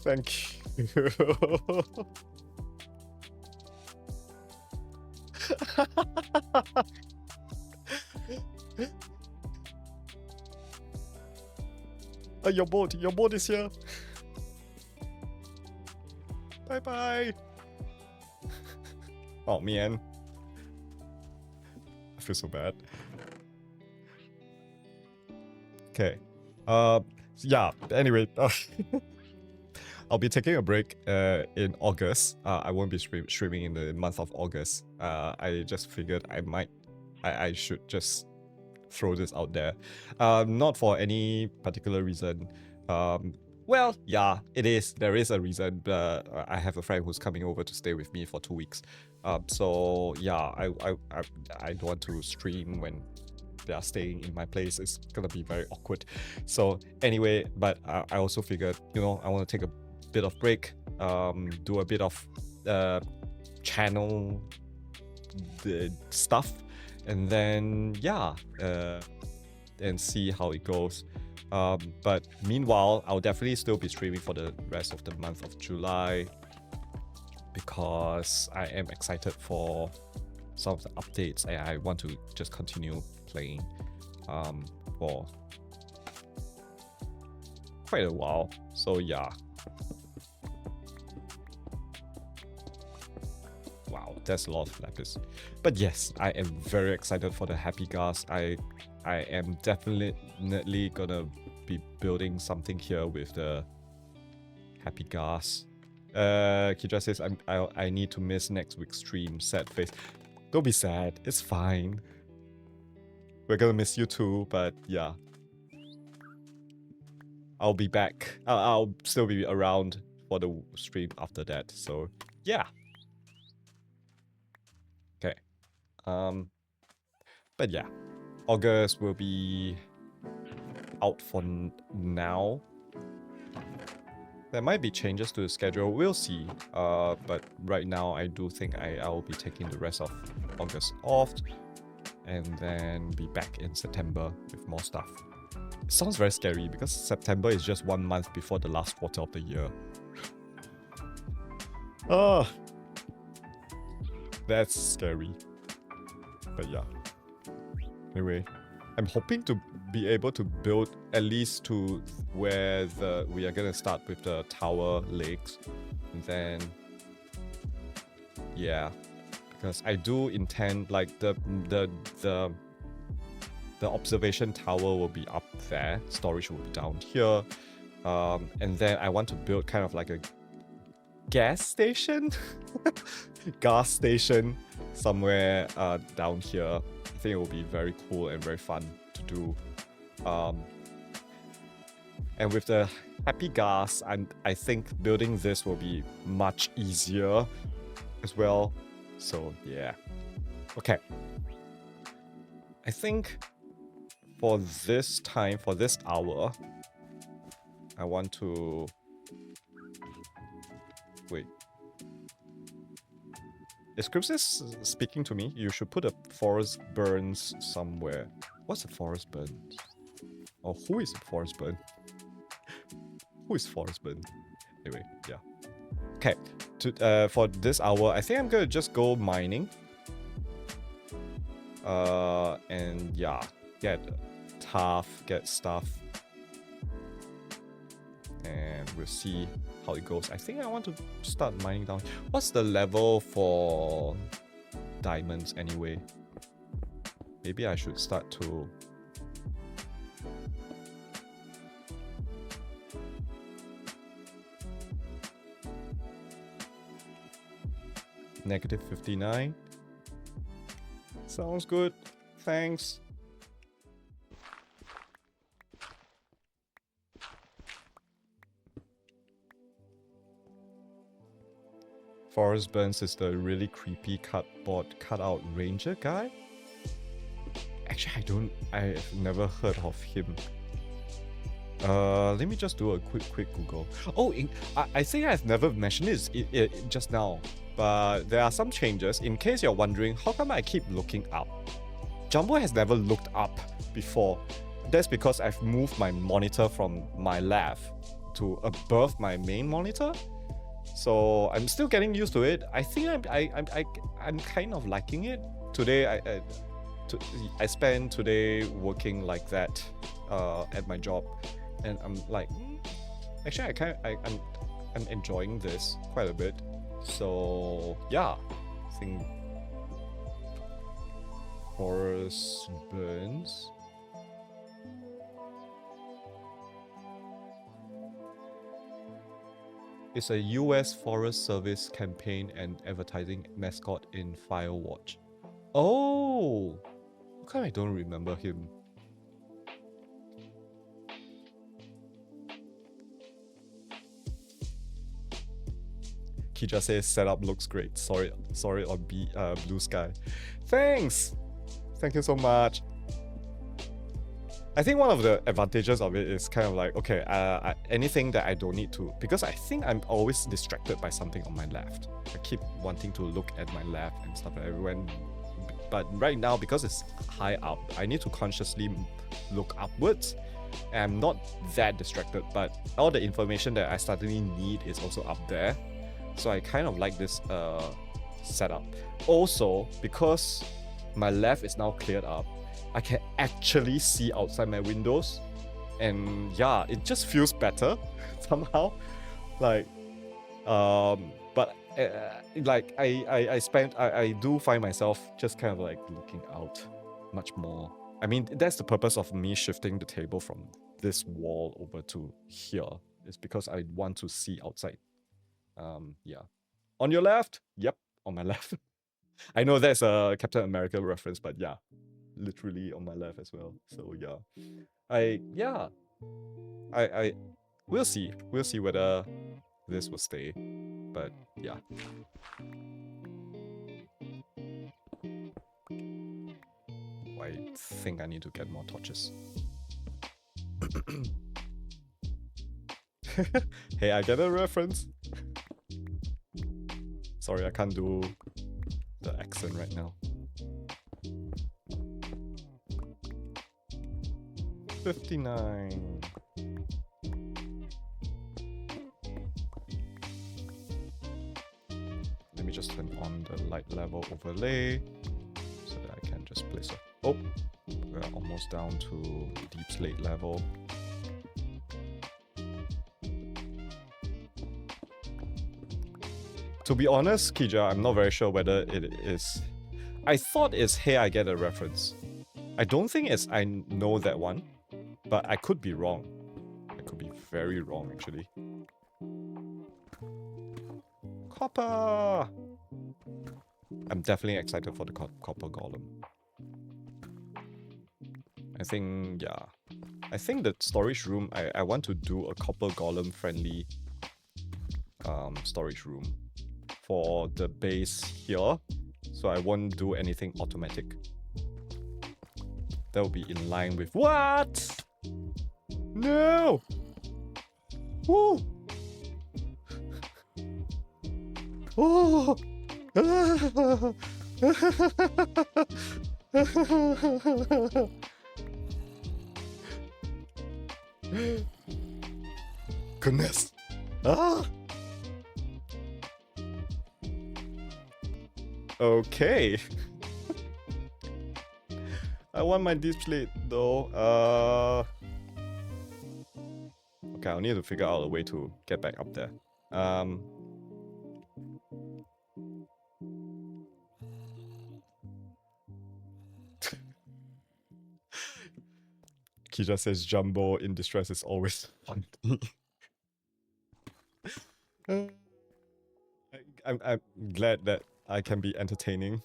Thank you. Your boat is here. Bye bye. Oh man, I feel so bad. Okay. Yeah. Anyway, I'll be taking a break in August. I won't be streaming in the month of August. I just figured I should just throw this out there. Not for any particular reason. Well, yeah, it is. There is a reason. I have a friend who's coming over to stay with me for 2 weeks. So yeah, I don't want to stream when they are staying in my place. It's gonna be very awkward. So anyway, but I also figured, you know, I want to take a bit of break, do a bit of channel stuff, and then yeah, and see how it goes. But meanwhile, I'll definitely still be streaming for the rest of the month of July because I am excited for some of the updates and I want to just continue playing for quite a while. So yeah. Wow, that's a lot of lapis. But yes, I am very excited for the happy gas. I am definitely gonna be building something here with the happy gas. Kidra says I need to miss next week's stream. Sad face. Don't be sad. It's fine. We're gonna miss you too, but yeah. I'll be back. I'll still be around for the stream after that. So yeah. Okay. But yeah, August will be out for now. There might be changes to the schedule. We'll see. But right now, I do think I'll be taking the rest of August off, and then be back in September with more stuff. It sounds very scary because September is just 1 month before the last quarter of the year. Ah, that's scary. But yeah. Anyway, I'm hoping to be able to build at least to where we are gonna start with the tower lakes, and then yeah, because I do intend like the observation tower will be up there, storage will be down here, and then I want to build kind of like a gas station, gas station somewhere down here. I think it will be very cool and very fun to do. And with the happy gas, I think building this will be much easier as well. So yeah. Okay. I think for this time, for this hour, I want to... Wait. Is Scripts speaking to me? You should put a forest burns somewhere. What's a forest burn? Or who is a forest burn? Who is forest burn? Anyway, yeah. Okay, for this hour, I think I'm gonna just go mining. And yeah, get tough, get stuff. And we'll see how it goes. I think I want to start mining down. What's the level for diamonds anyway? Maybe I should start to... negative 59. Sounds good. Thanks. Forrest Burns is the really creepy cardboard cutout ranger guy? Actually, I've never heard of him. Let me just do a quick Google. Oh, I think I've never mentioned this just now, but there are some changes. In case you're wondering, how come I keep looking up? Jumbo has never looked up before. That's because I've moved my monitor from my left to above my main monitor. So I'm still getting used to it. I think I'm kind of liking it. Today I spent today working like that at my job, and I'm like, actually I'm enjoying this quite a bit. So yeah, I think Forrest Burns. It's a US Forest Service campaign and advertising mascot in Firewatch. Oh! How come I don't remember him? Kija says setup looks great. Sorry on Blue Sky. Thanks! Thank you so much. I think one of the advantages of it is kind of like, okay, anything that I don't need to, because I think I'm always distracted by something on my left. I keep wanting to look at my left and stuff like that. But right now, because it's high up, I need to consciously look upwards. And I'm not that distracted, but all the information that I suddenly need is also up there. So I kind of like this setup. Also, because my left is now cleared up, I can actually see outside my windows, and yeah, it just feels better somehow. Like, but like I do find myself just kind of like looking out much more. I mean, that's the purpose of me shifting the table from this wall over to here. It's because I want to see outside. Yeah. On your left? Yep, on my left. I know that's a Captain America reference, but yeah. Literally on my left as well. So yeah. We'll see. We'll see whether this will stay. But yeah. I think I need to get more torches. Hey, I get a reference. Sorry, I can't do the accent right now. 59. Let me just turn on the light level overlay so that I can just place it. Oh, we're almost down to deep slate level. To be honest, Kija, I'm not very sure whether it is. I thought it's Hey, I Get a Reference. I don't think it's I Know That One. But I could be wrong. I could be very wrong, actually. Copper! I'm definitely excited for the copper golem. I think, yeah. I think the storage room, I want to do a copper golem friendly storage room for the base here. So I won't do anything automatic. That will be in line with what? No! Woo! Oh! Goodness! Ah! Okay. I want my display though. Okay, I'll need to figure out a way to get back up there. Kija says Jumbo in distress is always funny. I'm glad that I can be entertaining.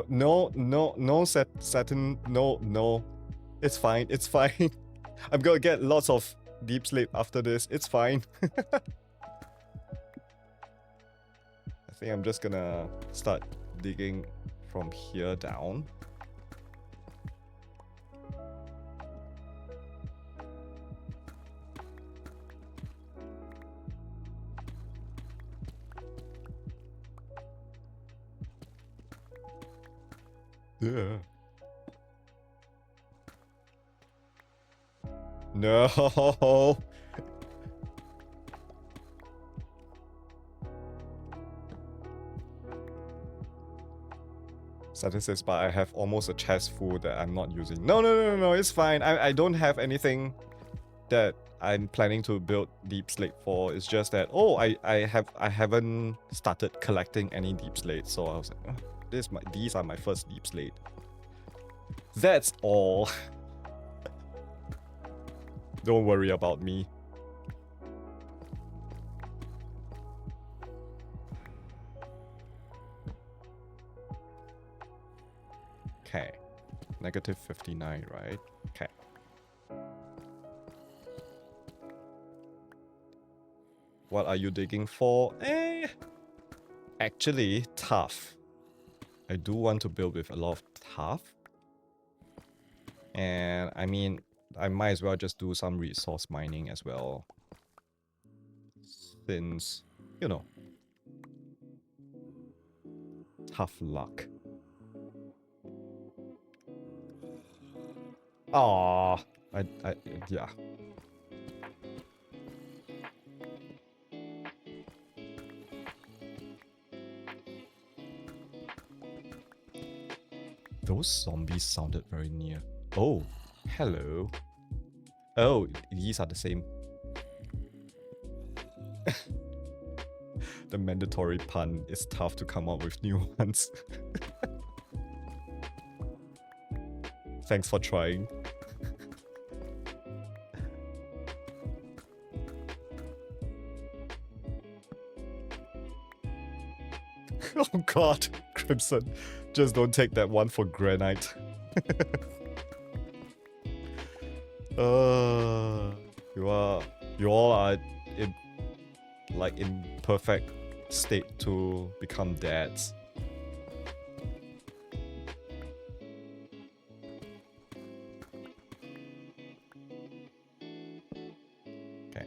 No, Saturn, no. It's fine, it's fine. I'm gonna get lots of deep sleep after this. It's fine. I think I'm just gonna start digging from here down. Yeah. No. Saturn says, but I have almost a chest full that I'm not using. No, it's fine. I don't have anything that I'm planning to build deep slate for. It's just that, oh, I haven't started collecting any deep slate, so I was like, oh, these are my first deep slate. That's all. Don't worry about me. Okay. Negative 59, right? Okay. What are you digging for? Actually, tough. I do want to build with a lot of tough. And I mean, I might as well just do some resource mining as well. Since, you know, tough luck. Ah, yeah. Those zombies sounded very near. Oh, hello. Oh, these are the same. The mandatory pun is tough to come up with new ones. Thanks for trying. Oh god, Crimson. Just don't take that one for granite. You all are in perfect state to become dads. Okay.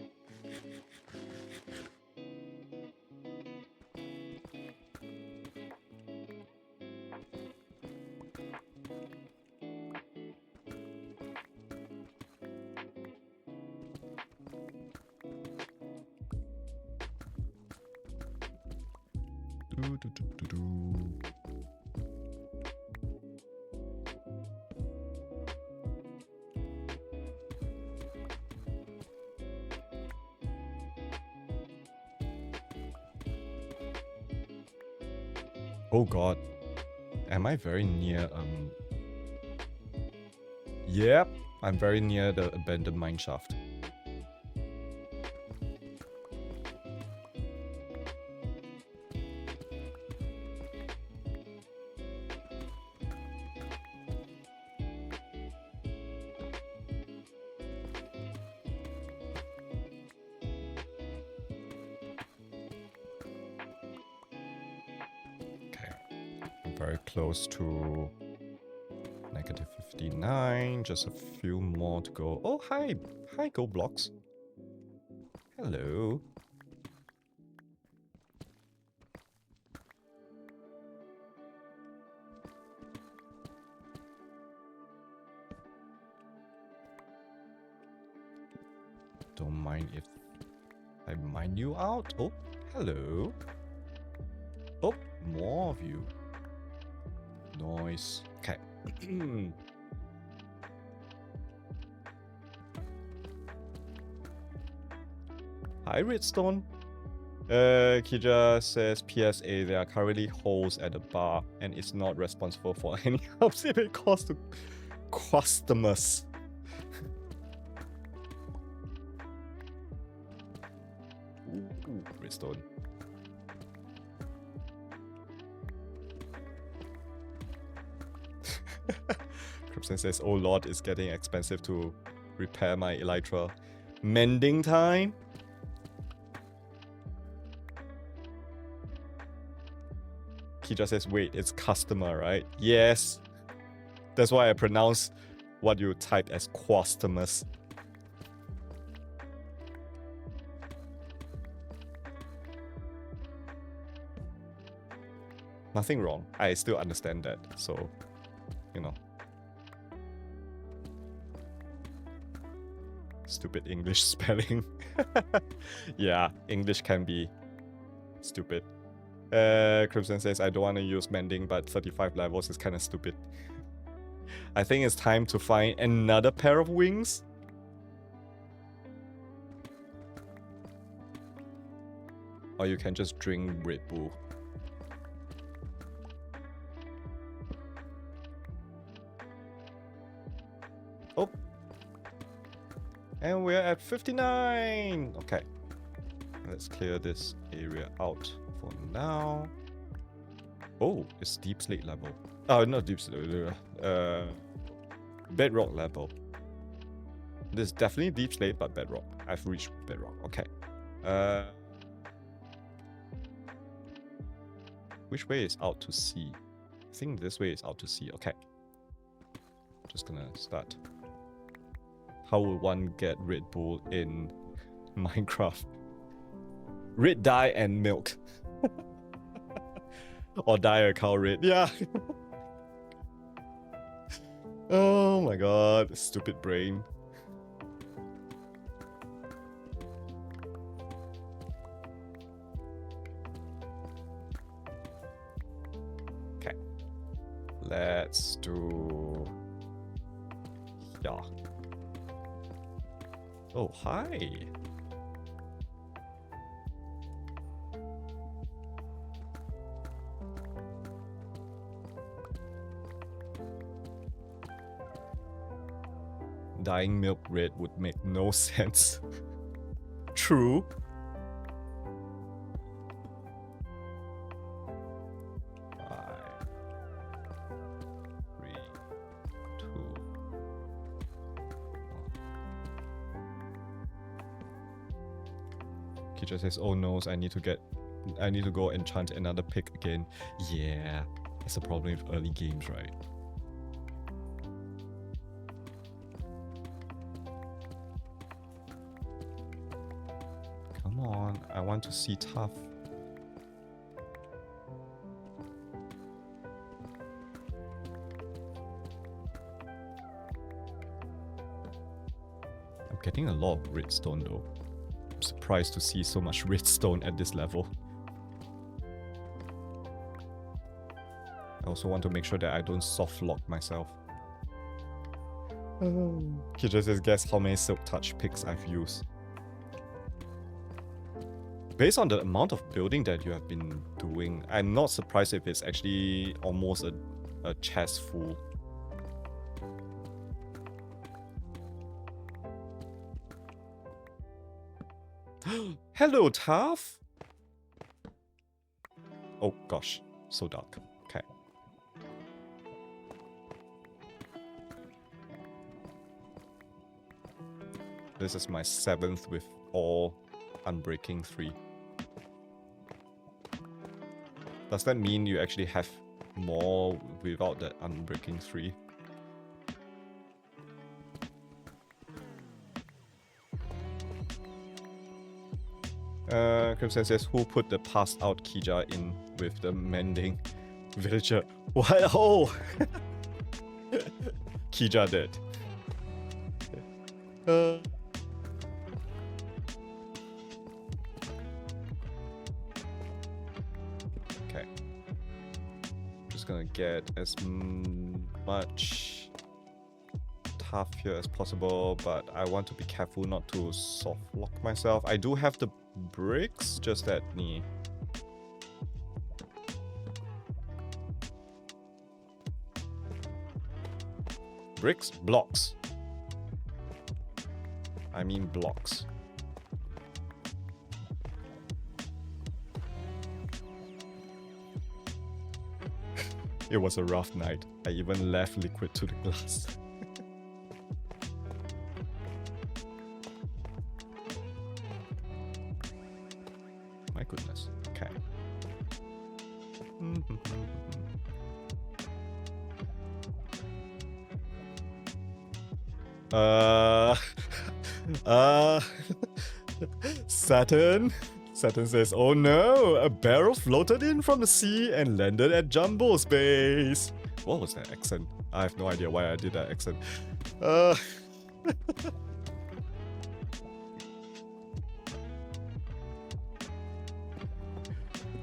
Oh god. Am I very near, Yep, I'm very near the abandoned mine shaft. Close to negative 59, just a few more to go. Oh, hi, Go Blocks. Hello. Don't mind if I mine you out. Oh, hello. Oh, more of you. Nice. Okay. Hi, Redstone. Kija says PSA, there are currently holes at the bar and it's not responsible for any helps if it costs to customers. Ooh, redstone. Crimson says, oh lord, it's getting expensive to repair my elytra. Mending time? Kija says, wait, it's customer, right? Yes. That's why I pronounce what you type as customers. Nothing wrong. I still understand that. So, you know. Stupid English spelling. Yeah, English can be stupid. Crimson says, I don't want to use mending, but 35 levels is kind of stupid. I think it's time to find another pair of wings. Or you can just drink Red Bull. Oh. And we're at 59. Okay. Let's clear this area out for now. Oh, it's deep slate level. Oh, not deep slate. Bedrock level. This is definitely deep slate, but bedrock. I've reached bedrock. Okay. Which way is out to sea? I think this way is out to sea. Okay. Just gonna start. How will one get Red Bull in Minecraft? Red dye and milk. Or dye a cow red. Yeah. Oh my god. Stupid brain. Okay. Let's do... Yeah. Oh, hi. Dyeing milk red would make no sense. True. Five, 3, 2, 1. Kija says, oh no, I need to go enchant another pick again. Yeah, that's the problem with early games, right? Come on, I want to see tough. I'm getting a lot of redstone though. I'm surprised to see so much redstone at this level. I also want to make sure that I don't soft lock myself. Kija says, guess how many silk touch picks I've used. Based on the amount of building that you have been doing, I'm not surprised if it's actually almost a chest full. Hello, Taff! Oh gosh, so dark. Okay. This is my 7th with all Unbreaking 3. Does that mean you actually have more without that Unbreaking 3? Crimson says, who put the passed out Kija in with the mending villager? What? Oh! Kija did. Okay. Just gonna get as much path here as possible, but I want to be careful not to soft lock myself. I do have the bricks, just that me. Bricks? Blocks. I mean blocks. It was a rough night. I even left liquid to the glass. My goodness. Okay. Saturn says, "Oh no, a barrel floated in from the sea and landed at Jumbosale." What was that accent? I have no idea why I did that accent.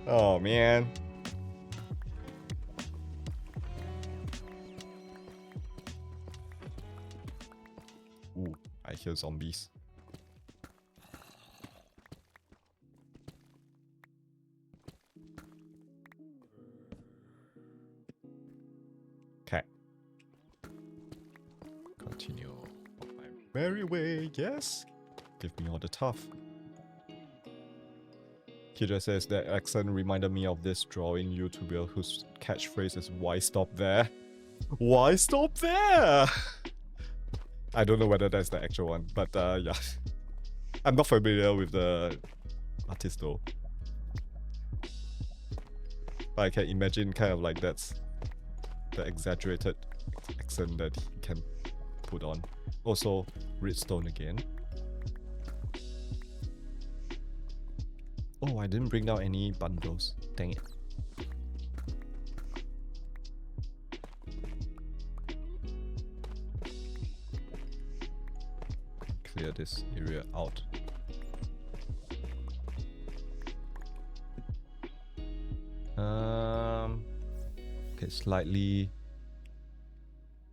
Oh man. Ooh, I hear zombies. Okay. Continue on my merry way, yes? Give me all the tough. Kidra says that accent reminded me of this drawing YouTuber whose catchphrase is "Why stop there?" Why stop there? I don't know whether that's the actual one, but yeah. I'm not familiar with the artist though. But I can imagine kind of like that's the exaggerated accent that he can put on. Also, redstone again. Oh, I didn't bring down any bundles. Dang it. Clear this area out. Okay, slightly.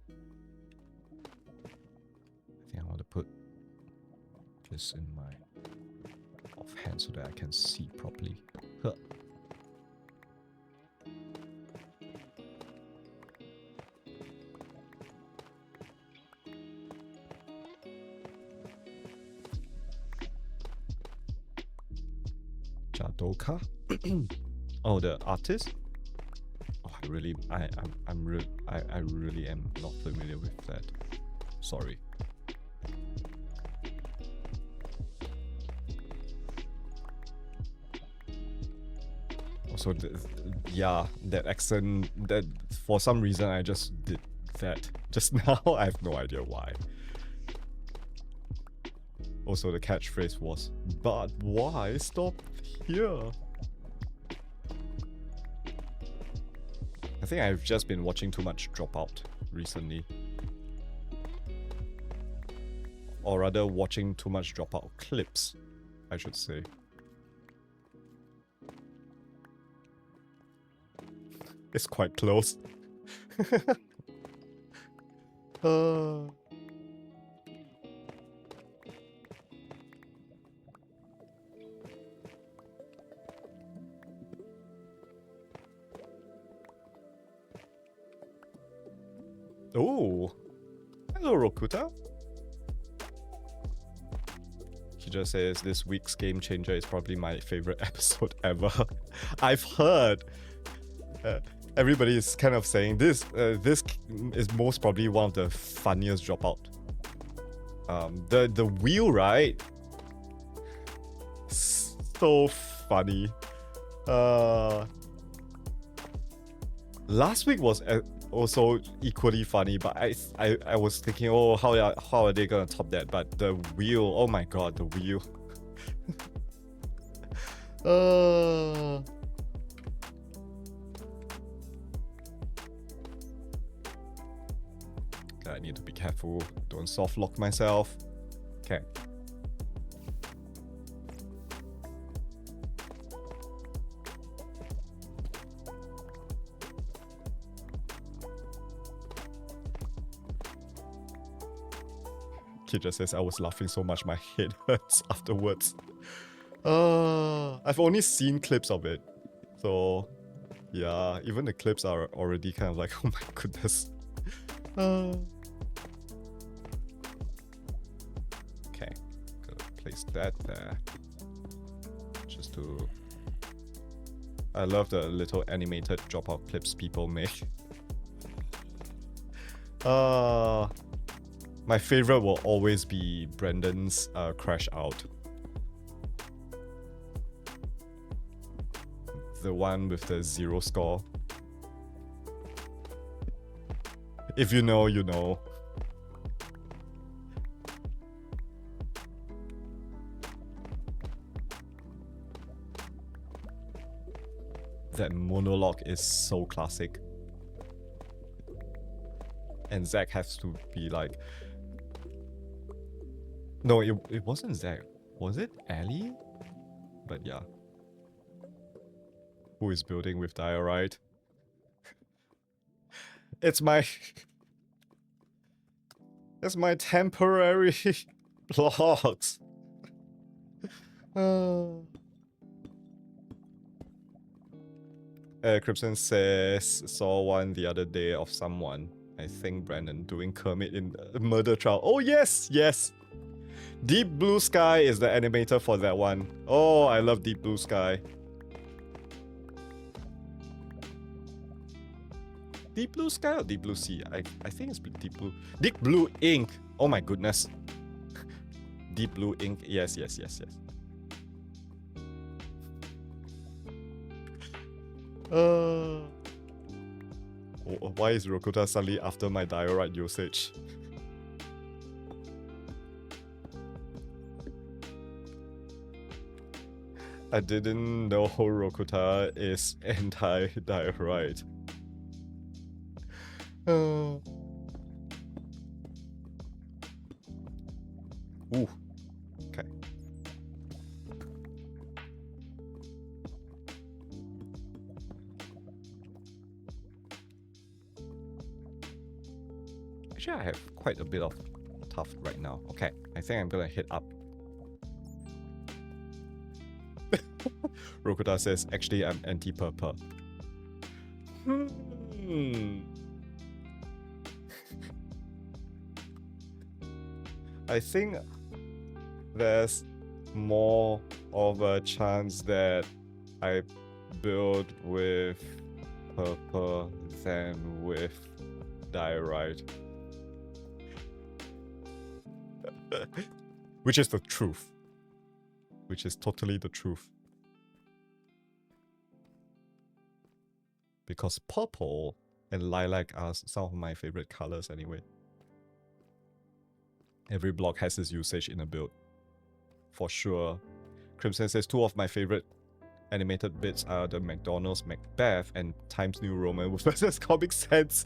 I think I want to put this in my offhand so that I can see properly. Huh. Jadoka? Oh, the artist? Oh, I really am not familiar with that. Sorry. Also, yeah, that accent, that for some reason I just did that just now. I have no idea why. Also, the catchphrase was, "But why stop here?" I think I've just been watching too much Dropout recently. Or rather, watching too much Dropout clips, I should say. It's quite close. Oh, hello Rokuta. He just says this week's Game Changer is probably my favorite episode ever. I've heard. Everybody is kind of saying this. This is most probably one of the funniest Dropout. The wheel, right? So funny. Last week was also equally funny, but I was thinking, oh, how are they gonna top that? But the wheel, oh my god, the wheel. I need to be careful. Don't soft lock myself. Okay. Kid just says I was laughing so much my head hurts afterwards. I've only seen clips of it. So yeah, even the clips are already kind of like, oh my goodness. Okay, gonna place that there. Just to... I love the little animated dropout clips people make. My favorite will always be Brendan's crash out. The one with the 0 score. If you know, you know. That monologue is so classic. And Zach has to be like... No, it wasn't Zach. Was it Ellie? But yeah. Who is building with diorite? It's my... It's my temporary blocks. Crimson says, saw one the other day of someone, I think Brandon, doing Kermit in a murder trial. Oh yes, yes! Deep Blue Sky is the animator for that one. Oh, I love Deep Blue Sky. Deep Blue Sky or Deep Blue Sea? I think it's Deep Blue. Deep Blue Ink! Oh my goodness. Deep Blue Ink. Yes, yes, yes, yes. Why is Rokuta suddenly after my diorite usage? I didn't know Rokuta is anti-diorite. Ooh. Okay. Actually, I have quite a bit of tuft right now. Okay, I think I'm gonna hit up. Rokuta says, actually, I'm anti-purple. I think there's more of a chance that I build with purple than with diorite. Which is the truth. Which is totally the truth. Because purple and lilac are some of my favorite colors anyway. Every block has its usage in a build. For sure. Crimson says 2 of my favorite animated bits are the McDonald's Macbeth and Times New Roman versus Comic Sans.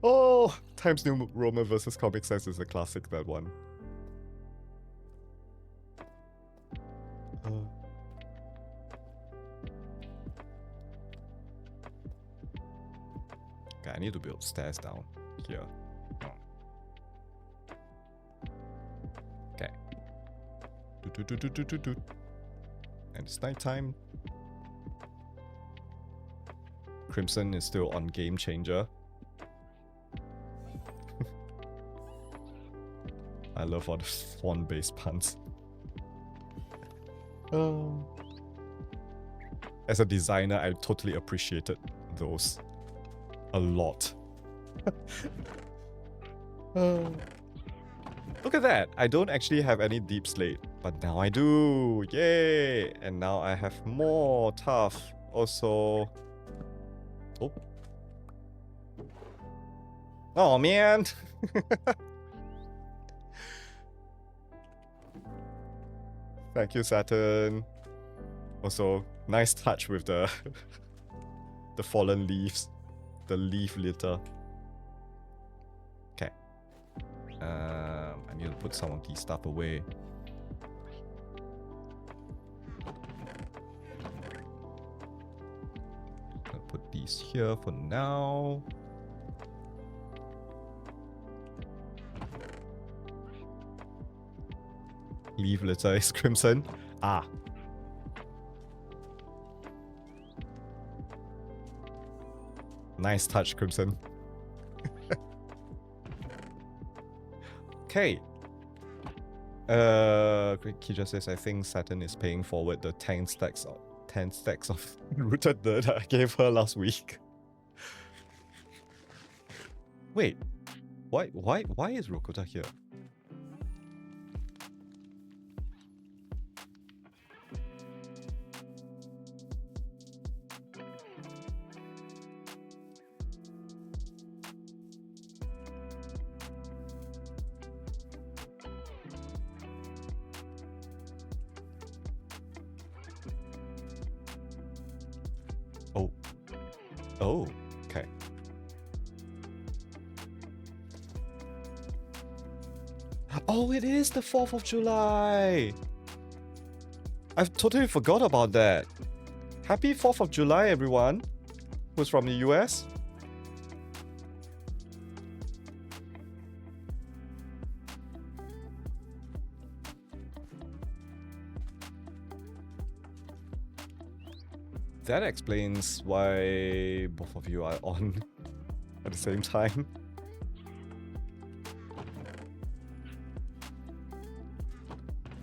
Oh! Times New Roman versus Comic Sans is a classic, that one. Okay, I need to build stairs down here. Okay. And it's nighttime. Crimson is still on Game Changer. I love all the swan-based puns. As a designer, I totally appreciated those a lot. Look at that! I don't actually have any deep slate, but now I do! Yay! And now I have more tuff. Also... Oh. Oh man! Thank you, Saturn. Also, nice touch with the the fallen leaves. The leaf litter. Okay. I need to put some of these stuff away. I'll put these here for now. leave litter is crimson. Ah. Nice touch, Crimson. Okay. Kija says, I think Saturn is paying forward the 10 stacks of rooted dirt I gave her last week. Wait. Why is Rokota here? Oh, okay. Oh, it is the 4th of July! I've totally forgot about that. Happy 4th of July, everyone who's from the US. That explains why both of you are on at the same time.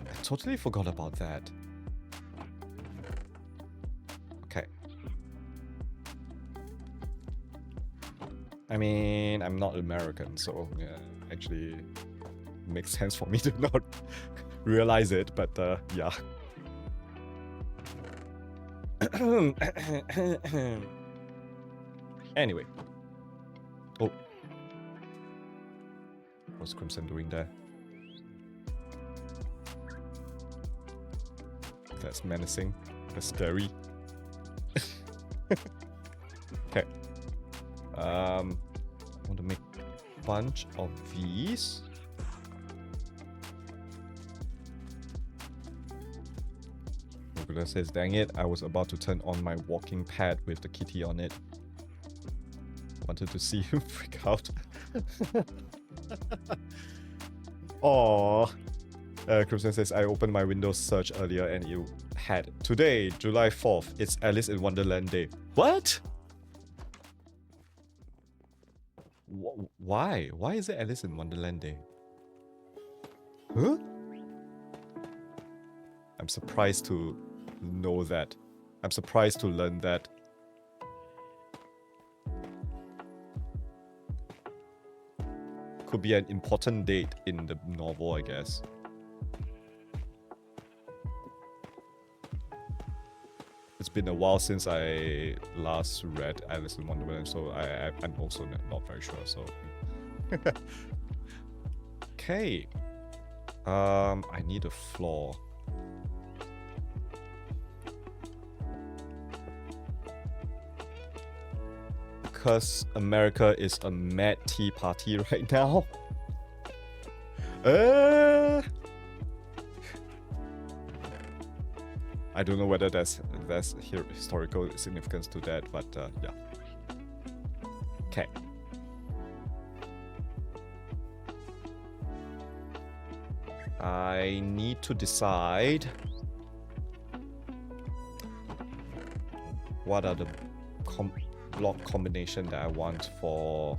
I totally forgot about that. Okay. I mean, I'm not American, so yeah, actually makes sense for me to not realize it, but yeah. Anyway. Oh. What's Crimson doing there? That's menacing. That's scary. Okay. I want to make a bunch of these. Regular says, dang it, I was about to turn on my walking pad with the kitty on it. Wanted to see him freak out. Aww. Crimson says, I opened my Windows search earlier and you had today, July 4th, it's Alice in Wonderland Day. What? Why? Why is it Alice in Wonderland Day? Huh? I'm surprised to know that. I'm surprised to learn that. Could be an important date in the novel, I guess. It's been a while since I last read Alice in Wonderland, so I'm also not very sure, so... Okay. I need a floor. Because America is a mad tea party right now. I don't know whether there's historical significance to that, but yeah. Okay. I need to decide what are the block combination that I want for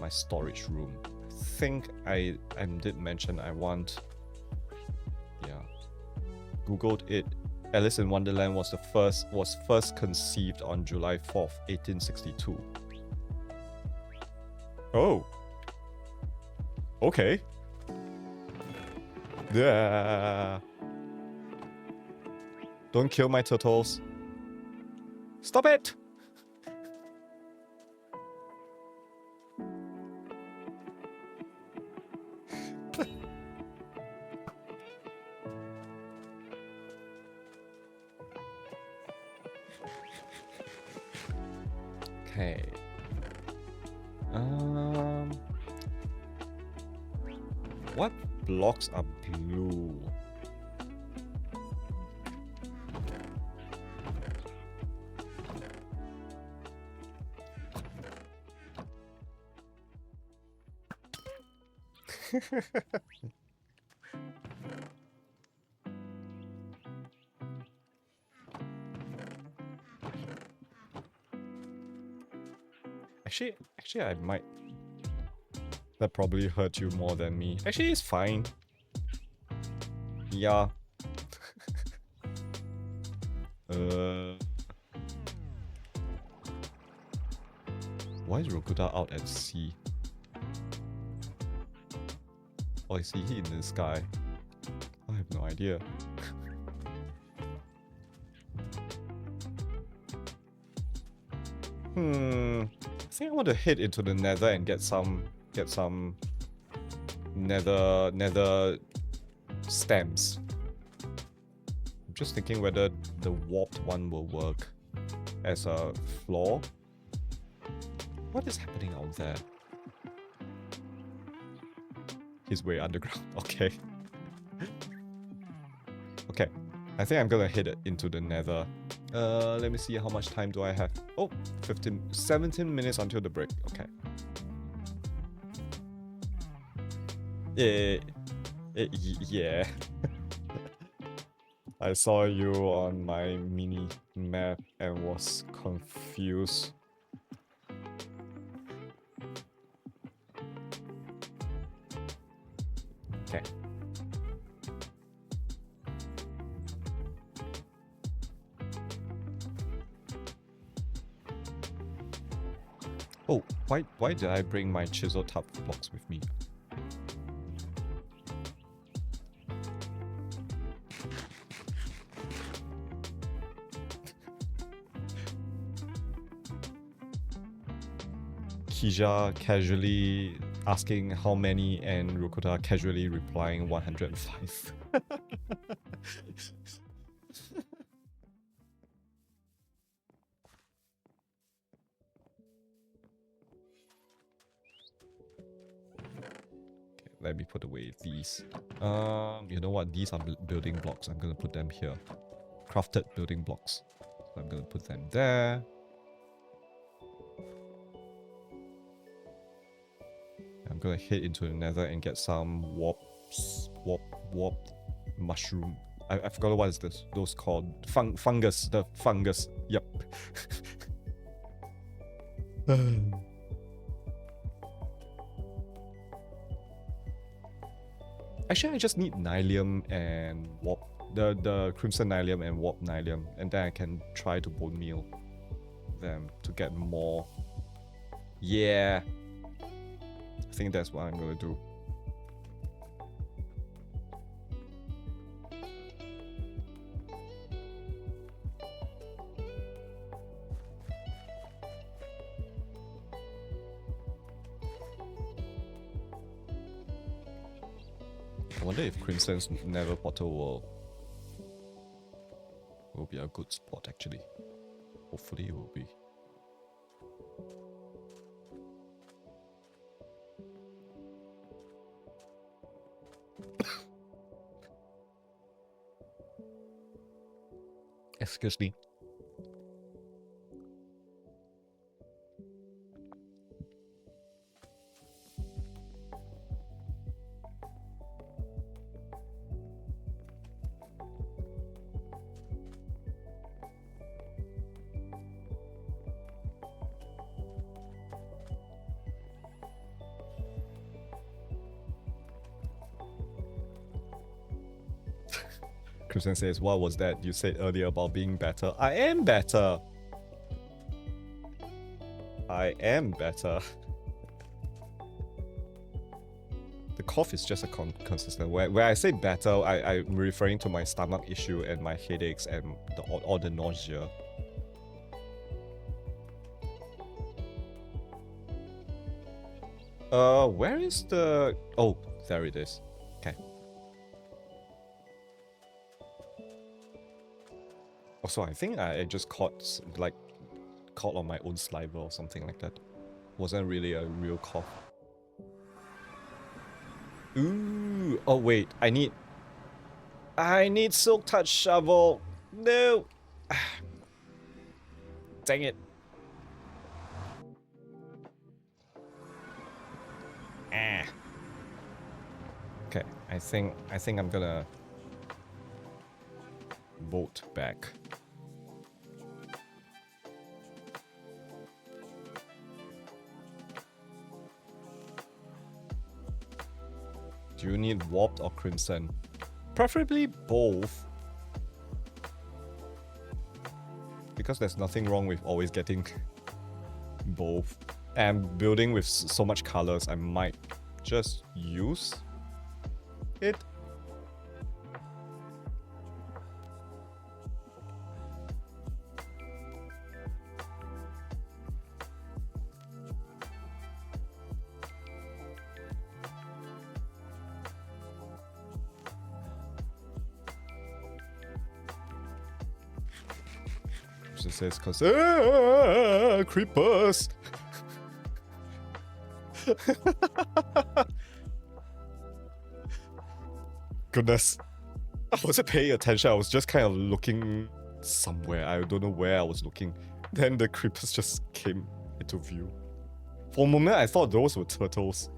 my storage room. I think I did mention I want, yeah, Googled it. Alice in Wonderland was first conceived on July 4th, 1862. Oh. Okay. Yeah. Don't kill my turtles. Stop it! Okay. What blocks are blue? Actually, I might. That probably hurt you more than me. Actually, it's fine. Yeah. Why is Rokuta out at sea? Oh, is he in the sky? I have no idea. I think I want to head into the nether and get some nether stamps. I'm just thinking whether the warped one will work as a floor. What is happening out there? He's way underground. Okay. Okay. I think I'm gonna head into the nether. Let me see how much time do I have. Oh, 17 minutes until the break. Okay. Yeah. I saw you on my mini map and was confused. Okay. Oh, why did I bring my chisel top blocks with me? Kija casually asking how many and Rokuta casually replying 105. Let me put away these. You know what? These are building blocks. I'm gonna put them here. Crafted building blocks. So I'm gonna put them there. I'm gonna head into the nether and get some warped mushroom. I forgot what is this. Those called fungus. The fungus. Yep. Actually, I just need nylium and warp, the crimson nylium and warp nylium, and then I can try to bone meal them to get more. Yeah, I think that's what I'm gonna do. I wonder if Crimson's Nether Portal will be a good spot actually. Hopefully it will be. Excuse me. Crimson says, what was that you said earlier about being better? I am better. I am better. The cough is just a consistent. Where I say better, I'm referring to my stomach issue and my headaches and all the nausea. Where is the... Oh, there it is. Okay. Also, I think I just caught on my own saliva or something like that. Wasn't really a real cough. Ooh, oh wait, I need Silk Touch Shovel. No. Dang it. Okay, I think I'm gonna vote back. Do you need warped or crimson? Preferably both. Because there's nothing wrong with always getting both. And building with so much colors, I might just use it. It says, cause creepers. Goodness, I wasn't paying attention. I was just kind of looking somewhere. I don't know where I was looking. Then the creepers just came into view. For a moment, I thought those were turtles.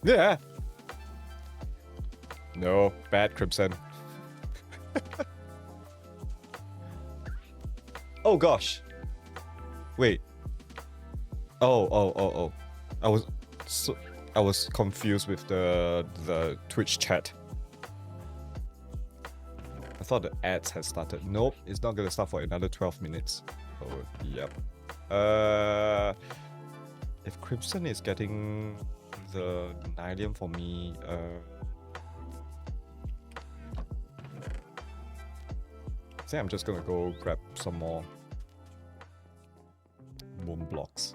Yeah. No, bad crimson. Oh gosh. Wait. Oh. I was confused with the Twitch chat. I thought the ads had started. Nope, it's not gonna start for another 12 minutes. Oh, yep. If Crimson is getting the Nylium for me, I think I'm just gonna go grab some more bone blocks.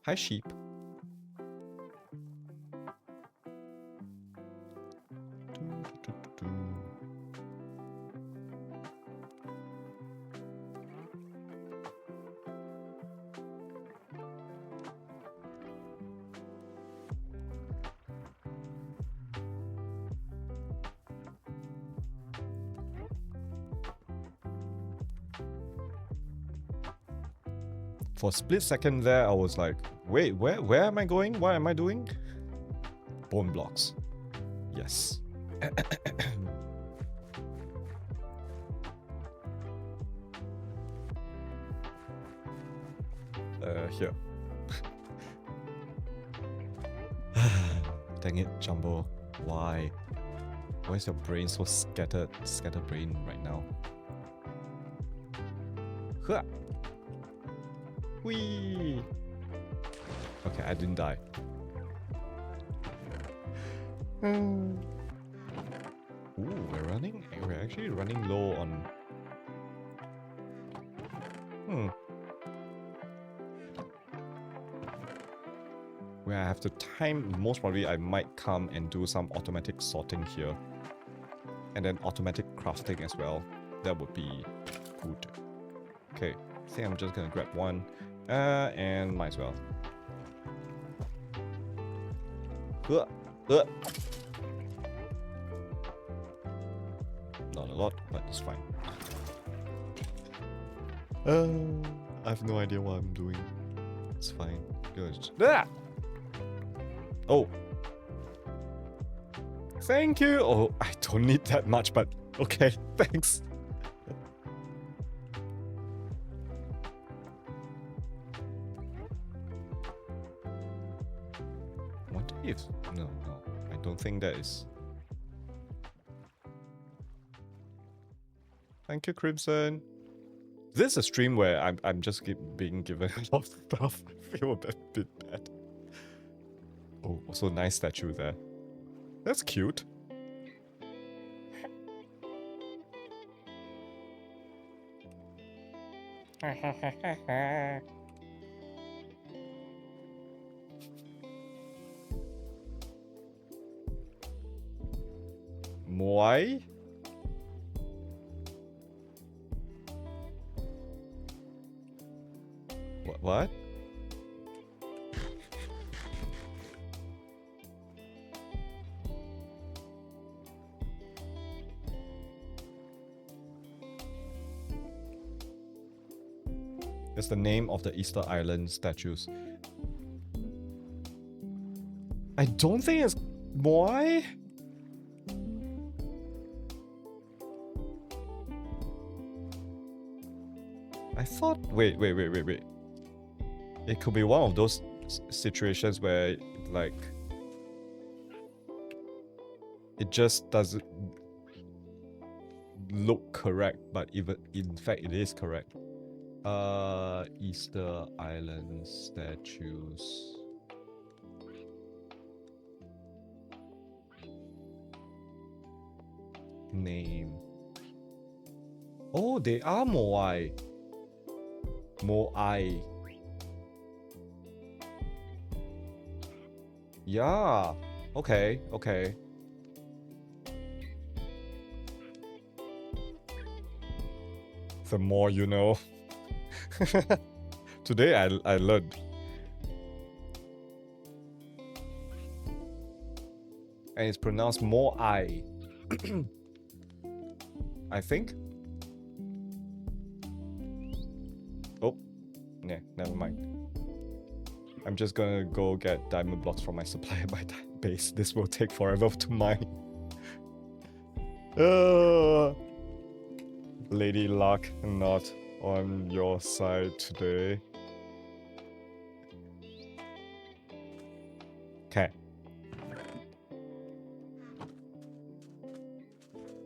Hi, sheep. For a split second there, I was like, wait, where am I going? What am I doing? Bone blocks. Yes. Here. Dang it, Jumbo. Why? Why is your brain so scattered brain right now? Huh. Whee! Okay, I didn't die. Ooh, we're actually running low on... Where I have to time, most probably I might come and do some automatic sorting here. And then automatic crafting as well. That would be good. Okay, I think I'm just gonna grab one. And might as well. Not a lot, but it's fine. I have no idea what I'm doing. It's fine. Good. Oh. Thank you. Oh, I don't need that much, but okay, thanks. What if? No, I don't think that is. Thank you, Crimson. This is a stream where I'm just being given a lot of stuff. I feel a bit bad. Oh, also nice statue there. That's cute. Moai? What? It's the name of the Easter Island statues. I don't think it's Moai. I thought. Wait. It could be one of those situations where, like, it just doesn't look correct, but even in fact it is correct. Easter Island statues. Name. Oh, they are Moai. Moai. Yeah. Okay. The more you know. Today I learned. And it's pronounced Moai. I think. Oh, yeah, never mind. I'm just gonna go get diamond blocks from my supplier by that base. This will take forever to mine. Lady Luck not on your side today. Okay.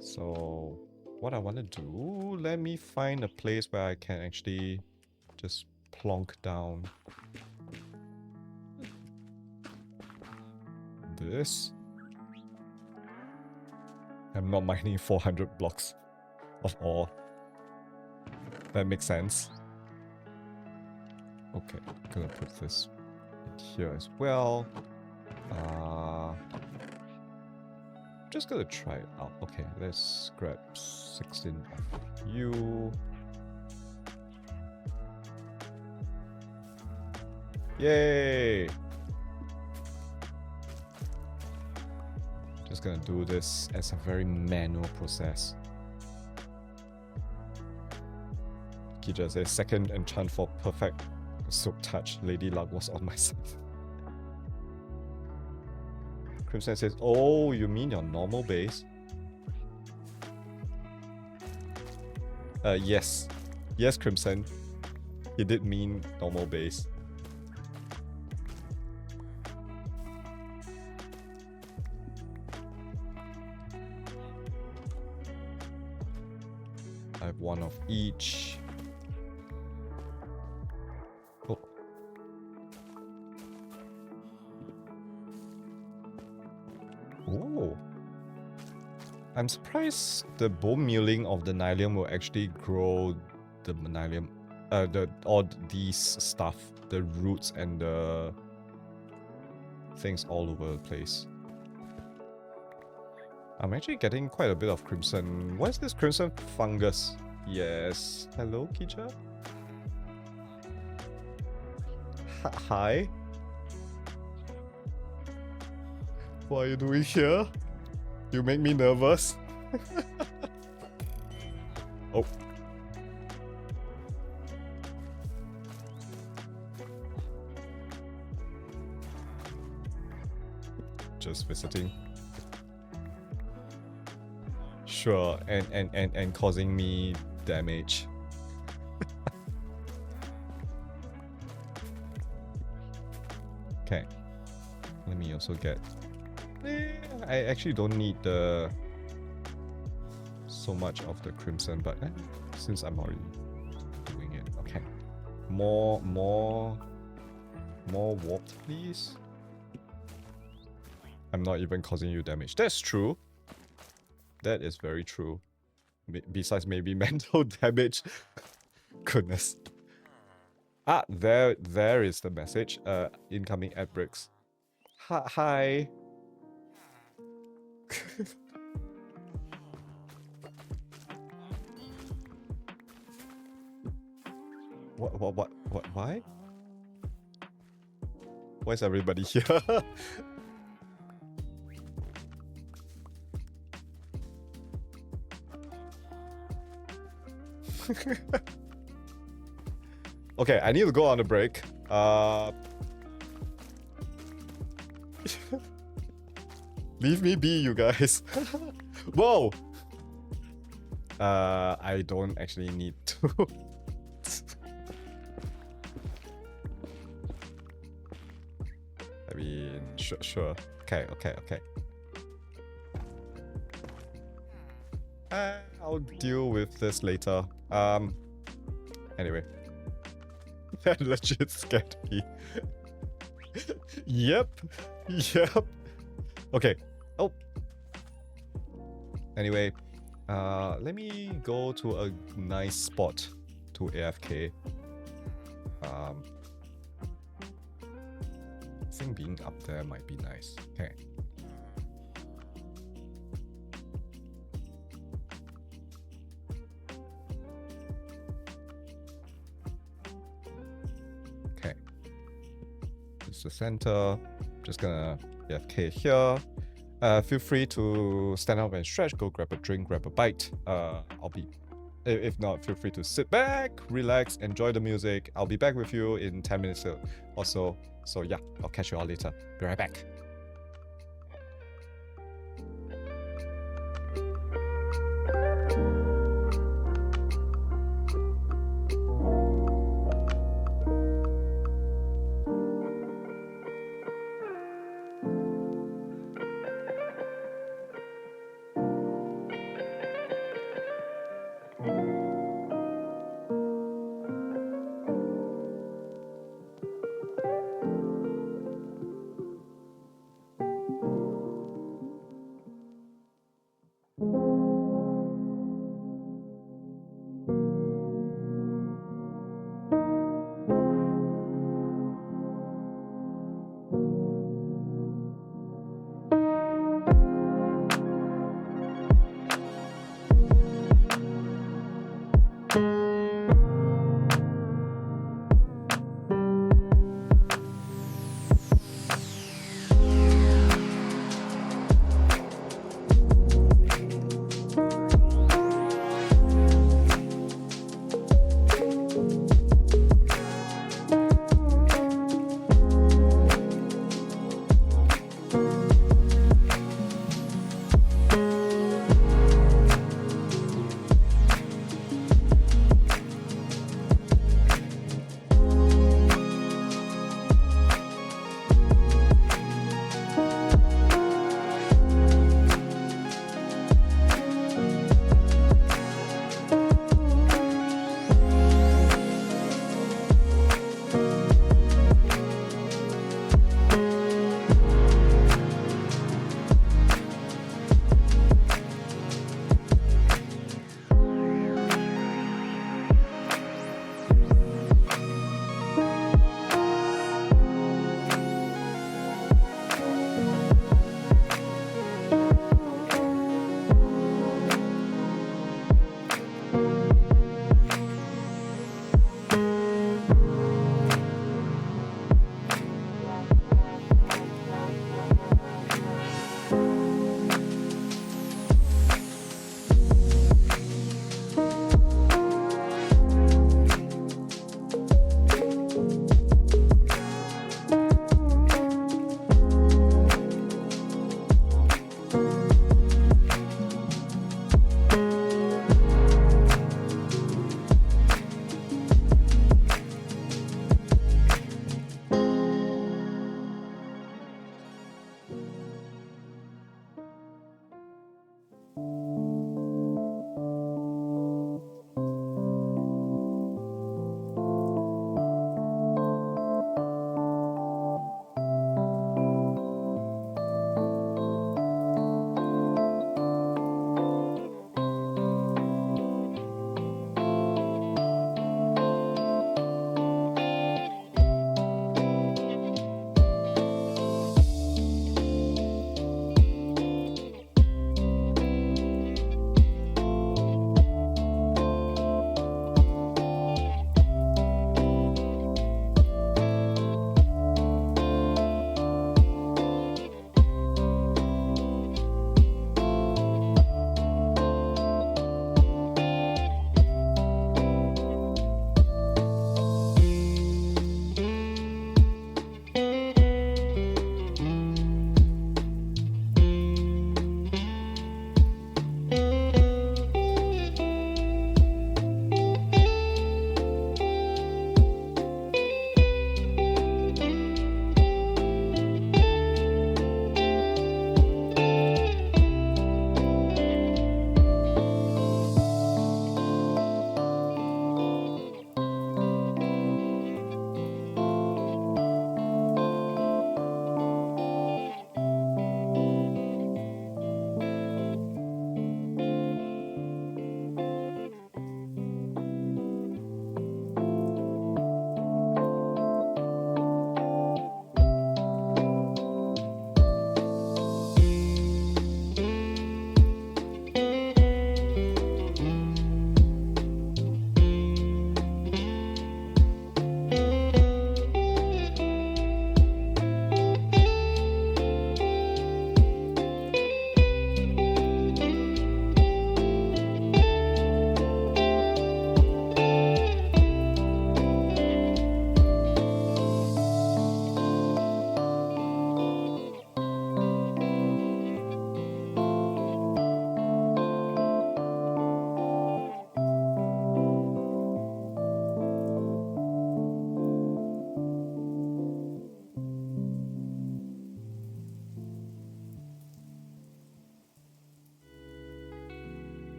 So, what I want to do, let me find a place where I can actually just plonk down this. I'm not mining 400 blocks of ore. That makes sense. Okay, I'm gonna put this in here as well. Just gonna try it out. Okay, let's grab 16 of you. Yay! Just gonna do this as a very manual process. Kija says, second enchant for perfect silk touch. Lady Luck was on my side. Crimson says, oh, you mean your normal base? Yes. Yes, Crimson. He did mean normal base. I have one of each. Oh. Oh. I'm surprised the bone mealing of the nylium will actually grow the nylium, all these stuff, the roots and the things all over the place. I'm actually getting quite a bit of crimson. What is this crimson fungus? Yes. Hello, Kija? Hi. What are you doing here? You make me nervous. Oh. Just visiting. Sure, and causing me damage. Okay. Let me also get... I actually don't need the so much of the crimson, but since I'm already doing it, okay. More warped, please. I'm not even causing you damage. That's true. That is very true. Besides maybe mental damage. Goodness. Ah, there is the message. Incoming ad bricks. Hi. What, why? Why is everybody here? Okay, I need to go on a break. Leave me be, you guys. Whoa! I don't actually need to. I mean, sure. Okay. I'll deal with this later. Anyway. That legit scared me. Yep. Okay. Oh. Anyway, let me go to a nice spot to AFK. I think being up there might be nice. Okay. Okay. This is the center. Just gonna AFK here. Feel free to stand up and stretch, go grab a drink, grab a bite. If not, feel free to sit back, relax, enjoy the music. I'll be back with you in 10 minutes or so. So yeah, I'll catch you all later. Be right back.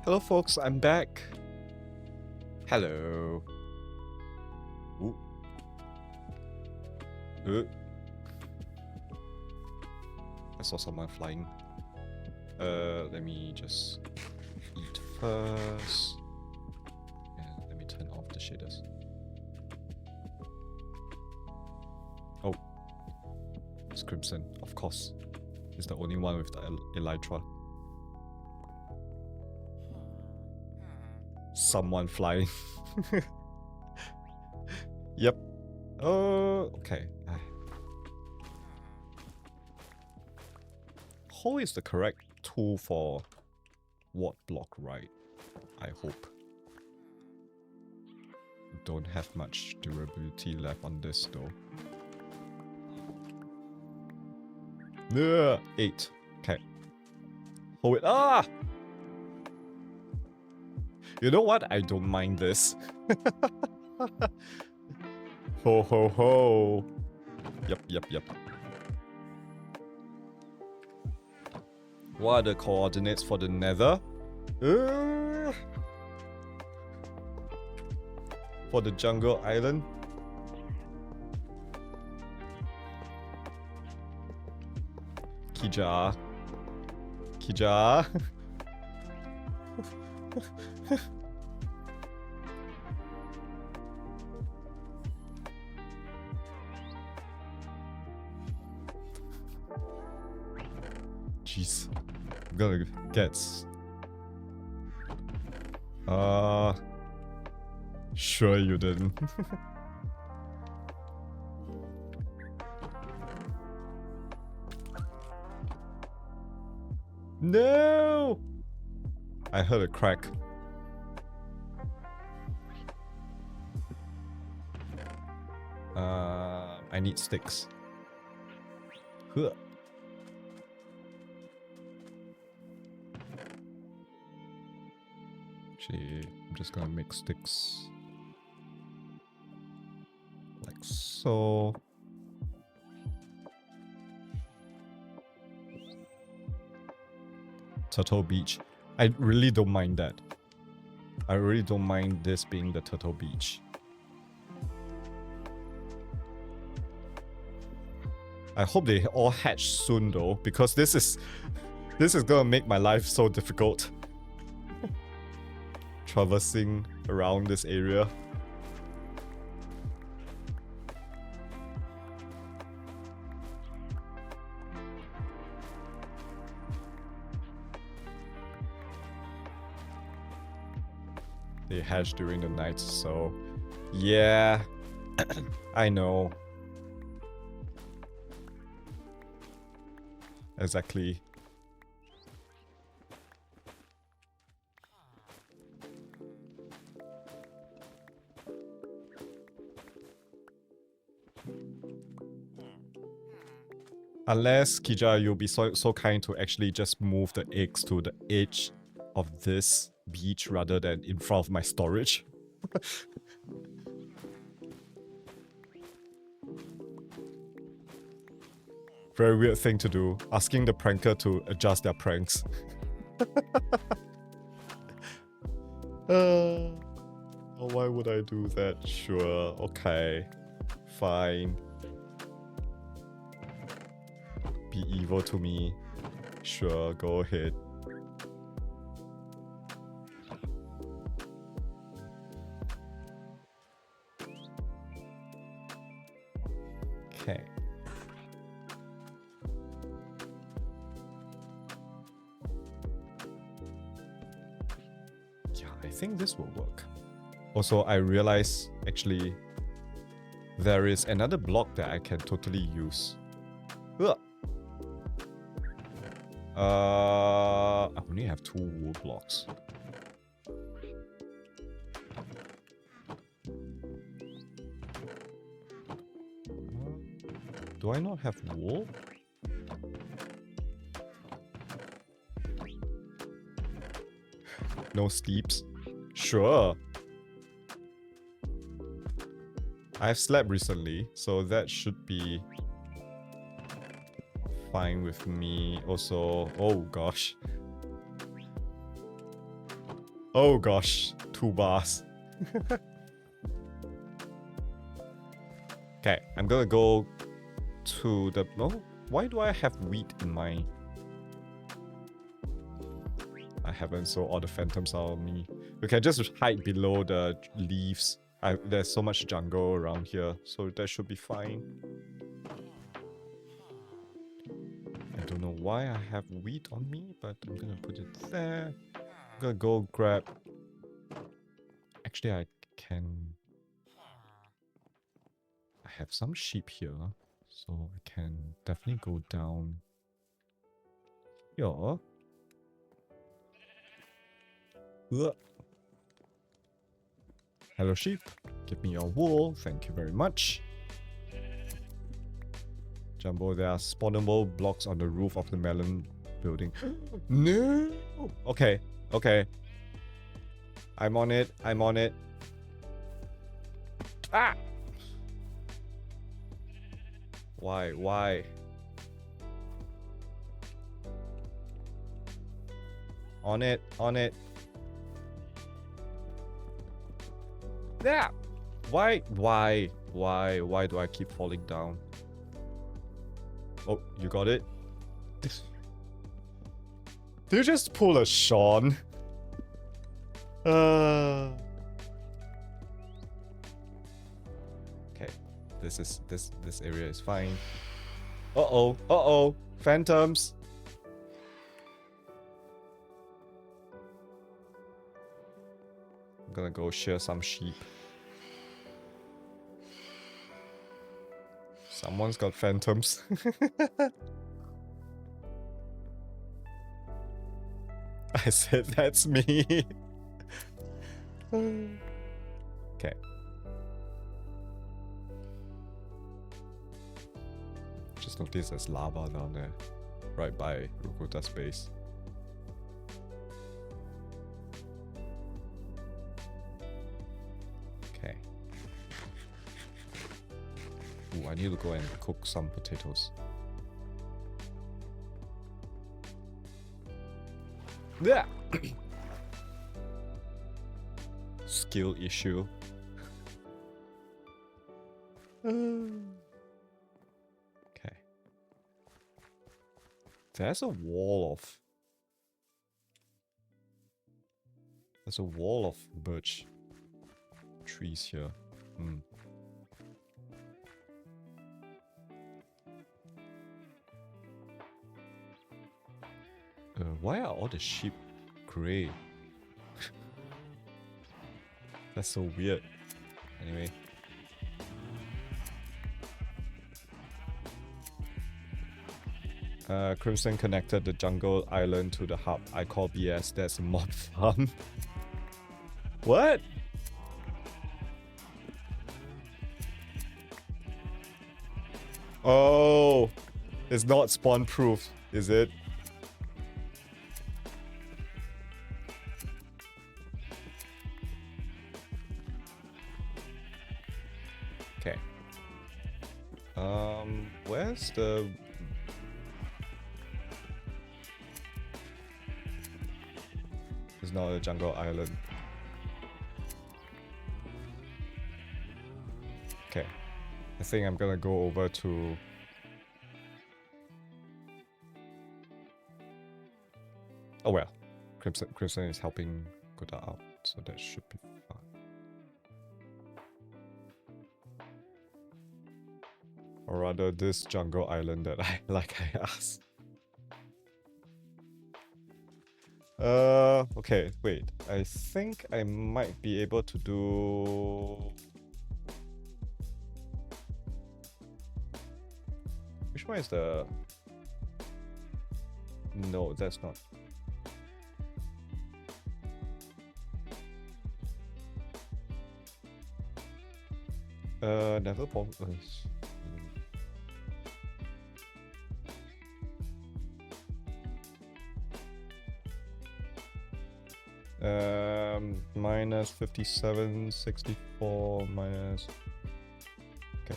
Hello folks, I'm back. Hello. Ooh. I saw someone flying. Let me just eat first. And let me turn off the shaders. Oh. It's Crimson, of course. It's the only one with the Elytra. Someone flying. Yep. Okay. Hole is the correct tool for ward block, right? I hope. Don't have much durability left on this though. Yeah, 8. Okay. Hold it. Ah! You know what? I don't mind this. Ho ho ho. Yep. What are the coordinates for the nether? For the jungle island? Kija. Jeez. I'm gonna get... Sure you didn't. No! I heard a crack. I need sticks. Huh. Actually, I'm just gonna make sticks. Like so. Turtle Beach. I really don't mind that. I really don't mind this being the Turtle Beach. I hope they all hatch soon though, because this is gonna make my life so difficult. Traversing around this area. They hatch during the night, so yeah, I know. Exactly. Unless, Kija, you'll be so kind to actually just move the eggs to the edge of this beach rather than in front of my storage. Very weird thing to do, asking the pranker to adjust their pranks. Why would I do that? Sure, okay, fine. Be evil to me. Sure, go ahead. Okay. Yeah, I think this will work. Also, I realize actually there is another block that I can totally use. Ugh. I only have 2 wool blocks. Do I not have wool? No steeps? Sure. I've slept recently, so that should be fine with me. Also, oh gosh. Oh gosh, 2 bars. Okay, I'm gonna go to the... No? Why do I have wheat in my... I haven't, so all the phantoms are on me. We can just hide below the leaves. There's so much jungle around here, so that should be fine. I don't know why I have wheat on me, but I'm gonna put it there. I'm gonna go grab... Actually, I can... I have some sheep here, so I can definitely go down here. Ugh. Hello sheep, give me your wool, thank you very much. Jumbo, there are spawnable blocks on the roof of the melon building. No! Okay, okay. I'm on it, I'm on it. Ah! Why? On it, on it. Yeah! Why do I keep falling down? Oh, you got it? Did you just pull a Sean? Okay. This area is fine. Uh-oh. Phantoms. I'm gonna go shear some sheep. Someone's got phantoms. I said that's me. Okay. Just noticed there's lava down there. Right by Rukuta's base. Okay. Ooh, I need to go and cook some potatoes. Yeah. Skill issue. Okay. There's a wall of birch trees here. Why are all the sheep grey? That's so weird. Anyway. Crimson connected the jungle island to the hub. I call BS. That's a mob farm. What? Oh, it's not spawn proof, is it? Okay. Where's the... It's not a jungle island. Okay. I think I'm gonna go over to... Oh well. Crimson is helping Koda out, so that should be fine. Or rather, this jungle island that I asked. Okay, wait. I think I might be able to do... Which one is the... No, that's not. Never possible. Minus 57, 64, minus... Okay.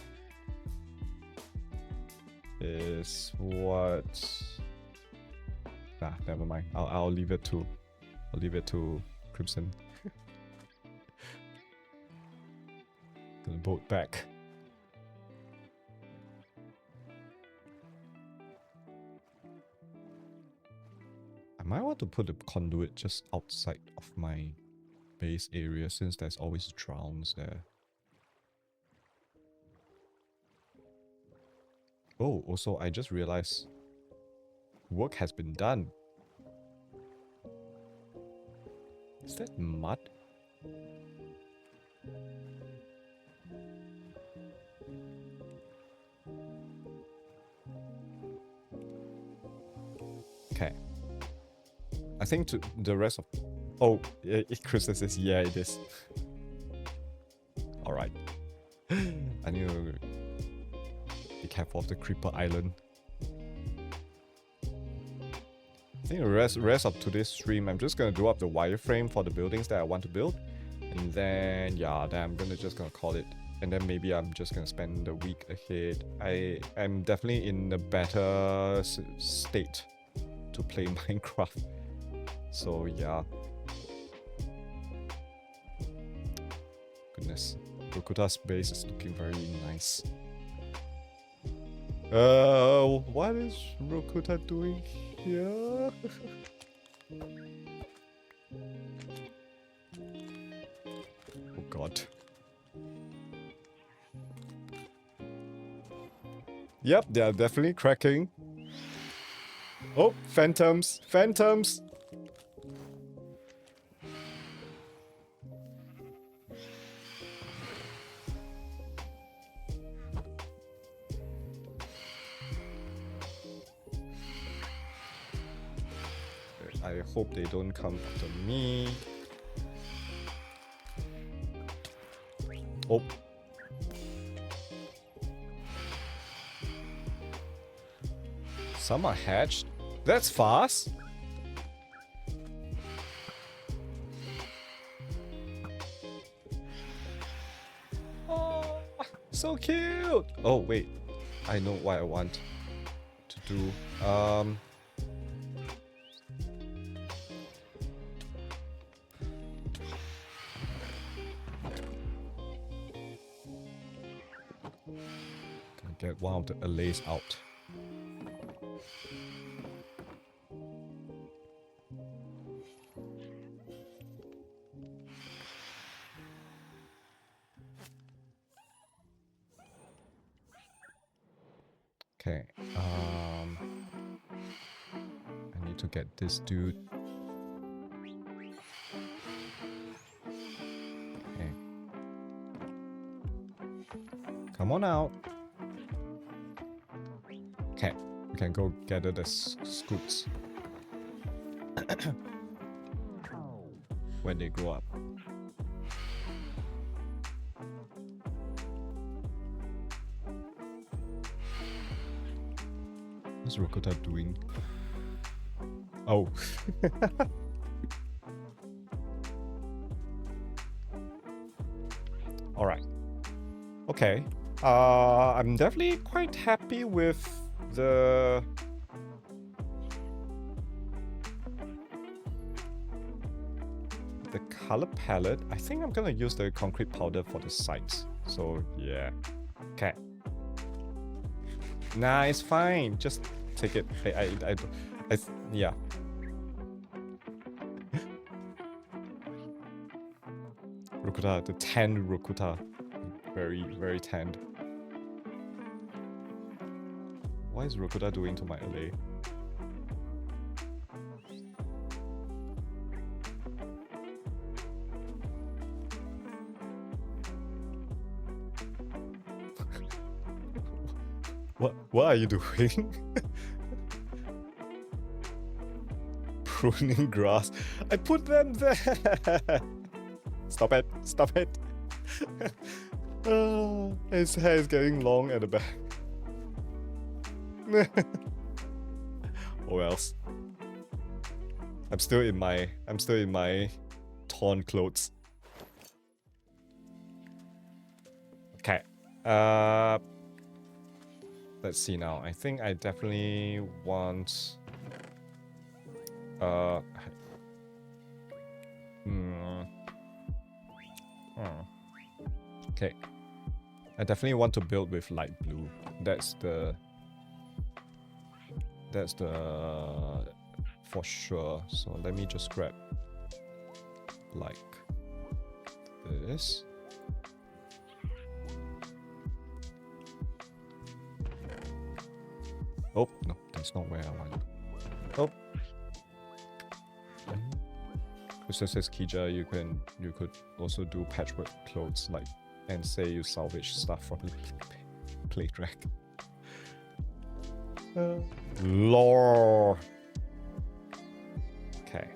Is what... Nah, never mind. I'll leave it to... Crimson. Gonna boat back. I might want to put a conduit just outside of my base area since there's always drowns there. Oh, also I just realized work has been done. Is that mud? Okay. I think to the rest of... Oh, Chris says, yeah, it is. Alright. I need to be careful of the Creeper Island. I think the rest of today's stream, I'm just gonna do up the wireframe for the buildings that I want to build. And then, yeah, then I'm just gonna call it. And then maybe I'm just gonna spend the week ahead. I am definitely in a better state to play Minecraft. So, yeah. Goodness. Rokuta's base is looking very nice. What is Rokuta doing here? Oh god. Yep, they are definitely cracking. Oh, phantoms! Phantoms! I hope they don't come after me. Oh. Some are hatched. That's fast. Oh, so cute. Oh, wait. I know what I want to do. Get one of the allays out. Okay. I need to get this dude. Okay. Come on out. Okay, we can go gather the scoots when they grow up. What's Rokuta doing? Oh. Alright. Okay. I'm definitely quite happy with the color palette. I think I'm gonna use the concrete powder for the sides. So yeah. Okay. Nah, it's fine. Just take it. Yeah. Rokuta, the tanned Rokuta. Very, very tanned. What is Rokuta doing to my allay? What are you doing? Pruning grass. I put them there. Stop it. Stop it. His hair is getting long at the back. Or else. I'm still in my torn clothes. Okay. Let's see now. I think I definitely want Okay. I definitely want to build with light blue. That's the for sure. So let me just grab like this. Oh no, that's not where I want. Oh. So says Kija, you could also do patchwork clothes like and say you salvage stuff from the plate rack. Lore. Okay.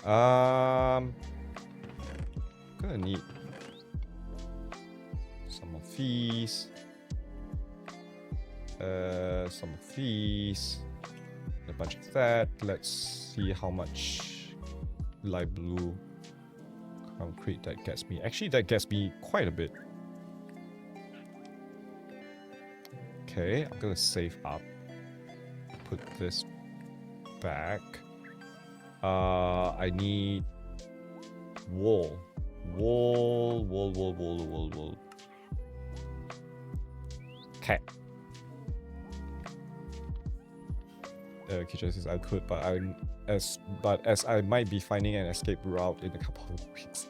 Gonna need some of these. Some of these. A bunch of that. Let's see how much light blue concrete that gets me. Actually, that gets me quite a bit. Okay, I'm gonna save up. Put this back. I need wool. Wool. Okay. Kitchen says I could, but as I might be finding an escape route in a couple of weeks.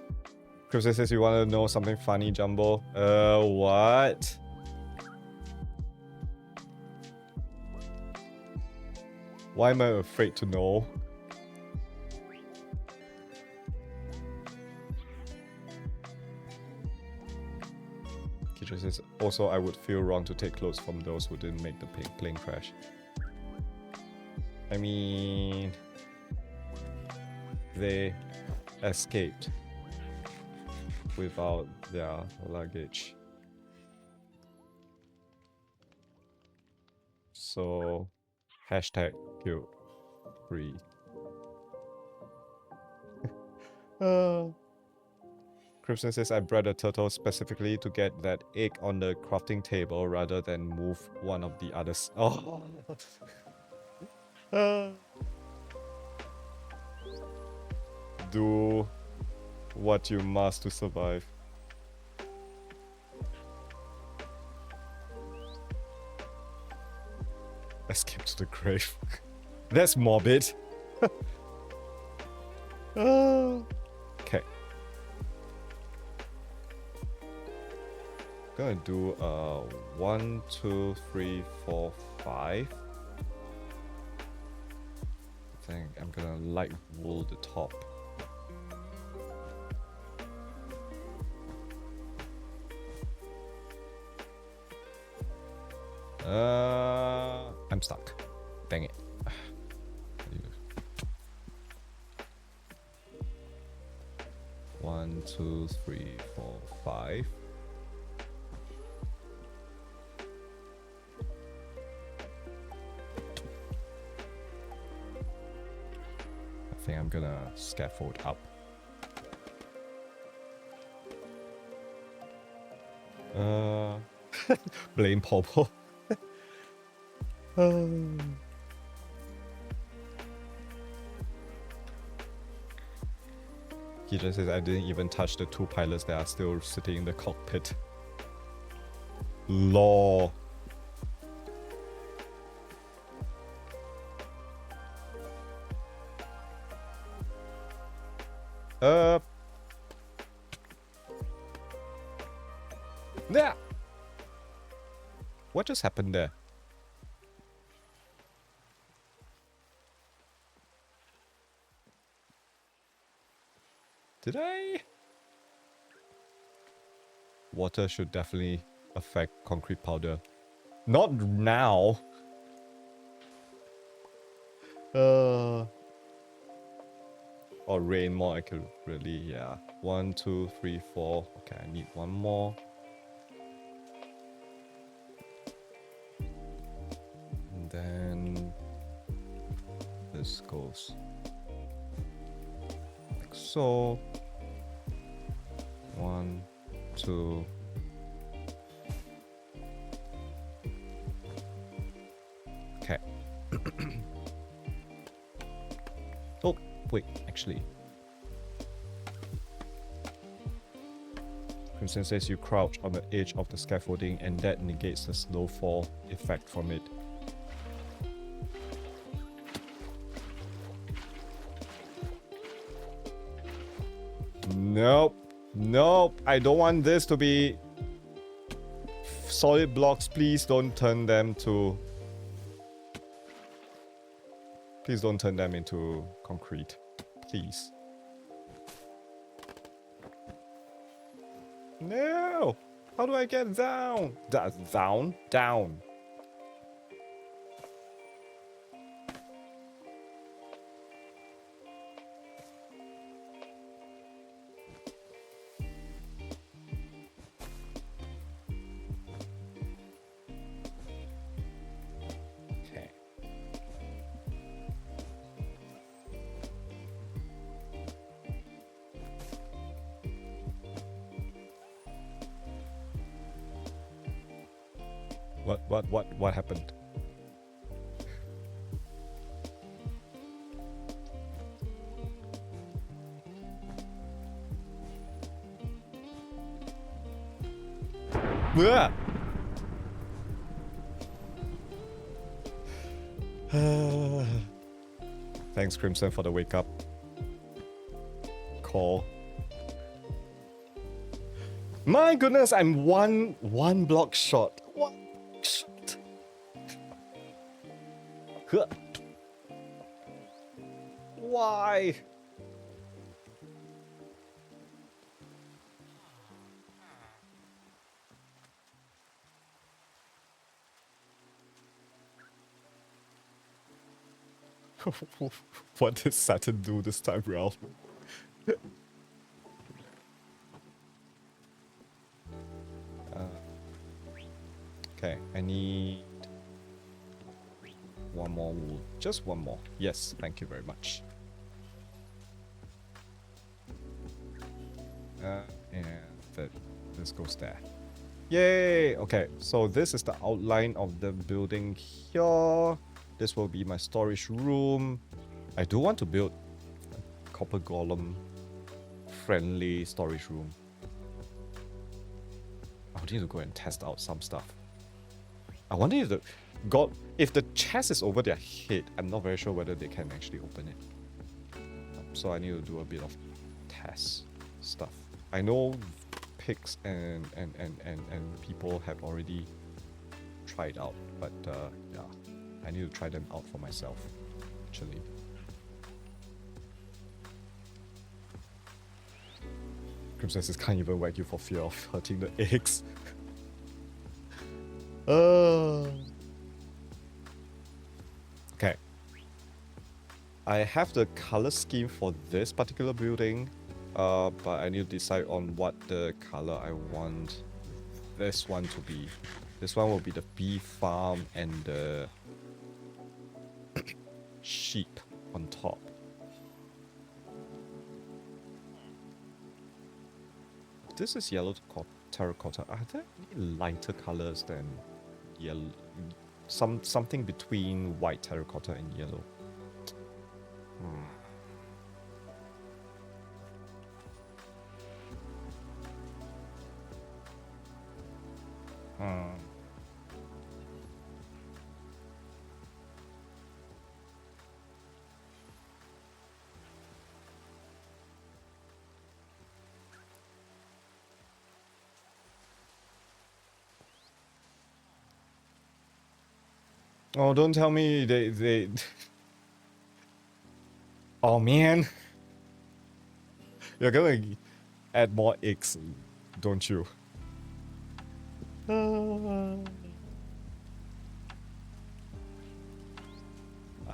Chris says you want to know something funny, Jumbo? What? Why am I afraid to know? Kitchen says also I would feel wrong to take clothes from those who didn't make the plane crash. I mean, they escaped without their luggage. So, hashtag guilt free. Crimson says I bred a turtle specifically to get that egg on the crafting table rather than move one of the others. Oh. Do what you must to survive. Escape to the grave. That's morbid. Okay. Gonna do 1, 2, 3, 4, 5. I think I'm gonna light wool the top. I'm stuck. Dang it. 1, 2, 3, 4, 5. I think I'm gonna scaffold up. Blame Popo. He just says I didn't even touch the 2 pilots that are still sitting in the cockpit. Law. There. What just happened there? Did I? Water should definitely affect concrete powder. Not now. Or rain more accurately, yeah. 1, 2, 3, 4. Okay, I need one more. And then this goes like so. 1, 2. Okay. Oh, wait, actually. Crimson says you crouch on the edge of the scaffolding and that negates the slow fall effect from it. Nope. Nope. I don't want this to be solid blocks. Please don't turn them to... Please don't turn them into concrete. Please. No! How do I get down? Down? Down. Okay. What happened? Ah! Thanks, Crimson, for the wake up call. My goodness, I'm one block short. One block short. Huh. Why? What did Saturn do this time round? Okay, I need one more wool. Just one more. Yes, thank you very much. And this goes there. Yay! Okay, so this is the outline of the building here. This will be my storage room. I do want to build a copper golem friendly storage room. I need to go and test out some stuff. I wonder if the chest is over their head. I'm not very sure whether they can actually open it. So I need to do a bit of test stuff. I know pigs and people have already tried out, but yeah, I need to try them out for myself, actually. Crimson says can't even whack you for fear of hurting the eggs. Okay. I have the color scheme for this particular building, but I need to decide on what the color I want this one to be. This one will be the bee farm and the sheep on top. This is yellow terracotta. Are there any lighter colors than yellow? Something between white terracotta and yellow. Oh, don't tell me they... Oh man. You're gonna add more eggs, don't you? I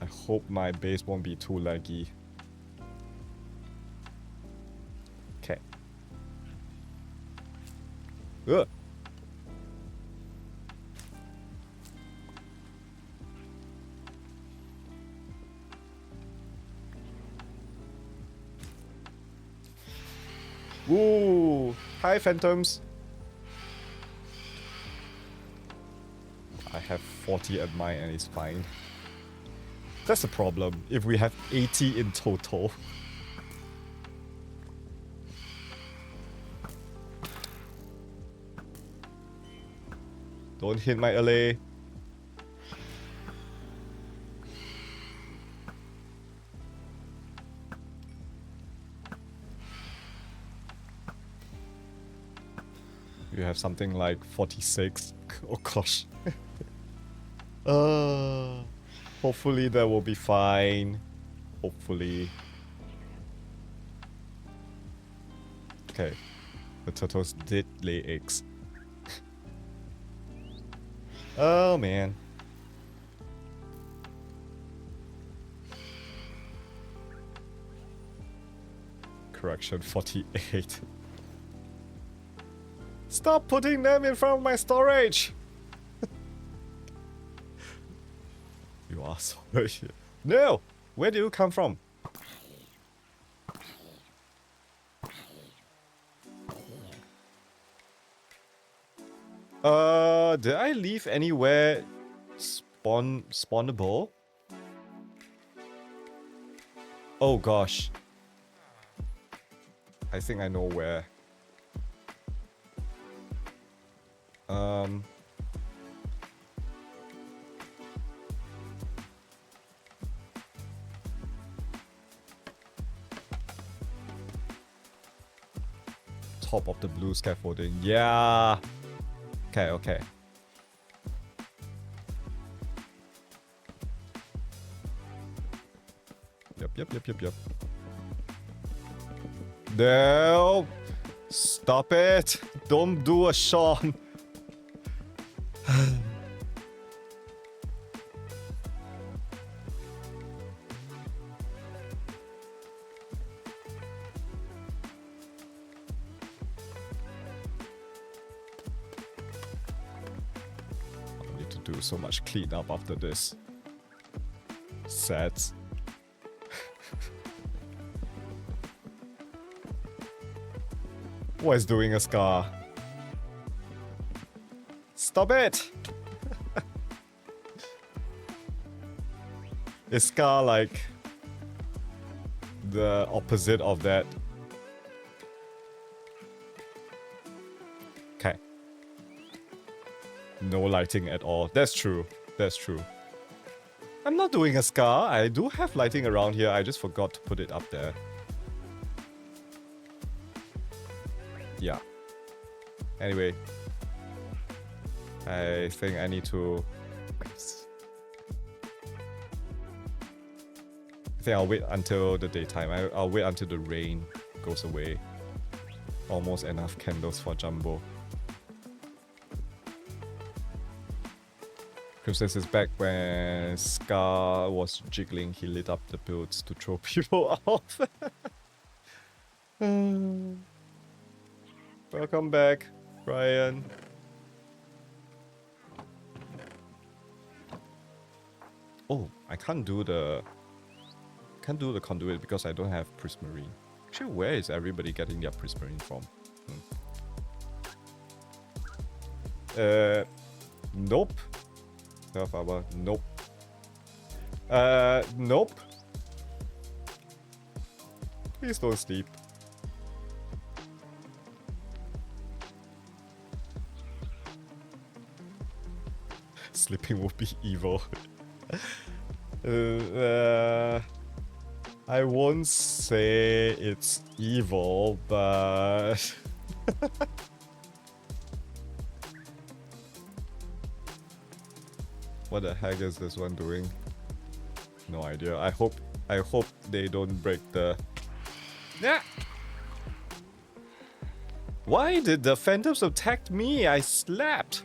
hope my base won't be too laggy. Okay. Ugh. Ooh, hi Phantoms. I have 40 at mine and it's fine. That's the problem, if we have 80 in total. Don't hit my alley. You have something like 46. Oh gosh. Hopefully that will be fine. Hopefully. Okay. The turtles did lay eggs. Oh man. Correction 48. Stop putting them in front of my storage! You asshole. No! Where do you come from? Did I leave anywhere spawnable? Oh gosh. I think I know where. Top of the blue scaffolding. Yeah. Okay, okay. Yep. No. Stop it. Don't do a Sean. Do so much cleanup after this. Sad. What is doing a scar? Stop it! Is scar like the opposite of that? Okay. No lighting at all. That's true. That's true. I'm not doing a scar. I do have lighting around here. I just forgot to put it up there. Yeah. Anyway. I think I need to... I think I'll wait until the daytime. I'll wait until the rain goes away. Almost enough candles for Jumbo. Princess is back. When Scar was jiggling, he lit up the builds to throw people off. Welcome back, Brian. Oh, I can't do the conduit because I don't have prismarine. Actually, where is everybody getting their prismarine from? Nope. 12 hour. Nope. Nope. Please don't sleep. Sleeping will be evil. I won't say it's evil, but... What the heck is this one doing? No idea. I hope they don't break the... Yeah. Why did the phantoms attack me? I slept.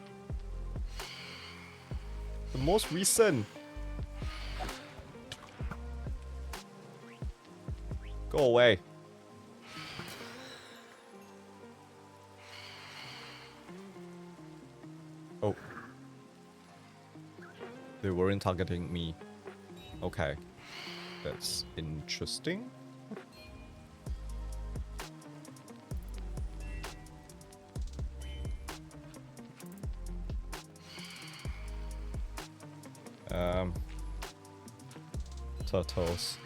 The most recent. Go away. Oh. They weren't targeting me. Okay. That's interesting. Turtles.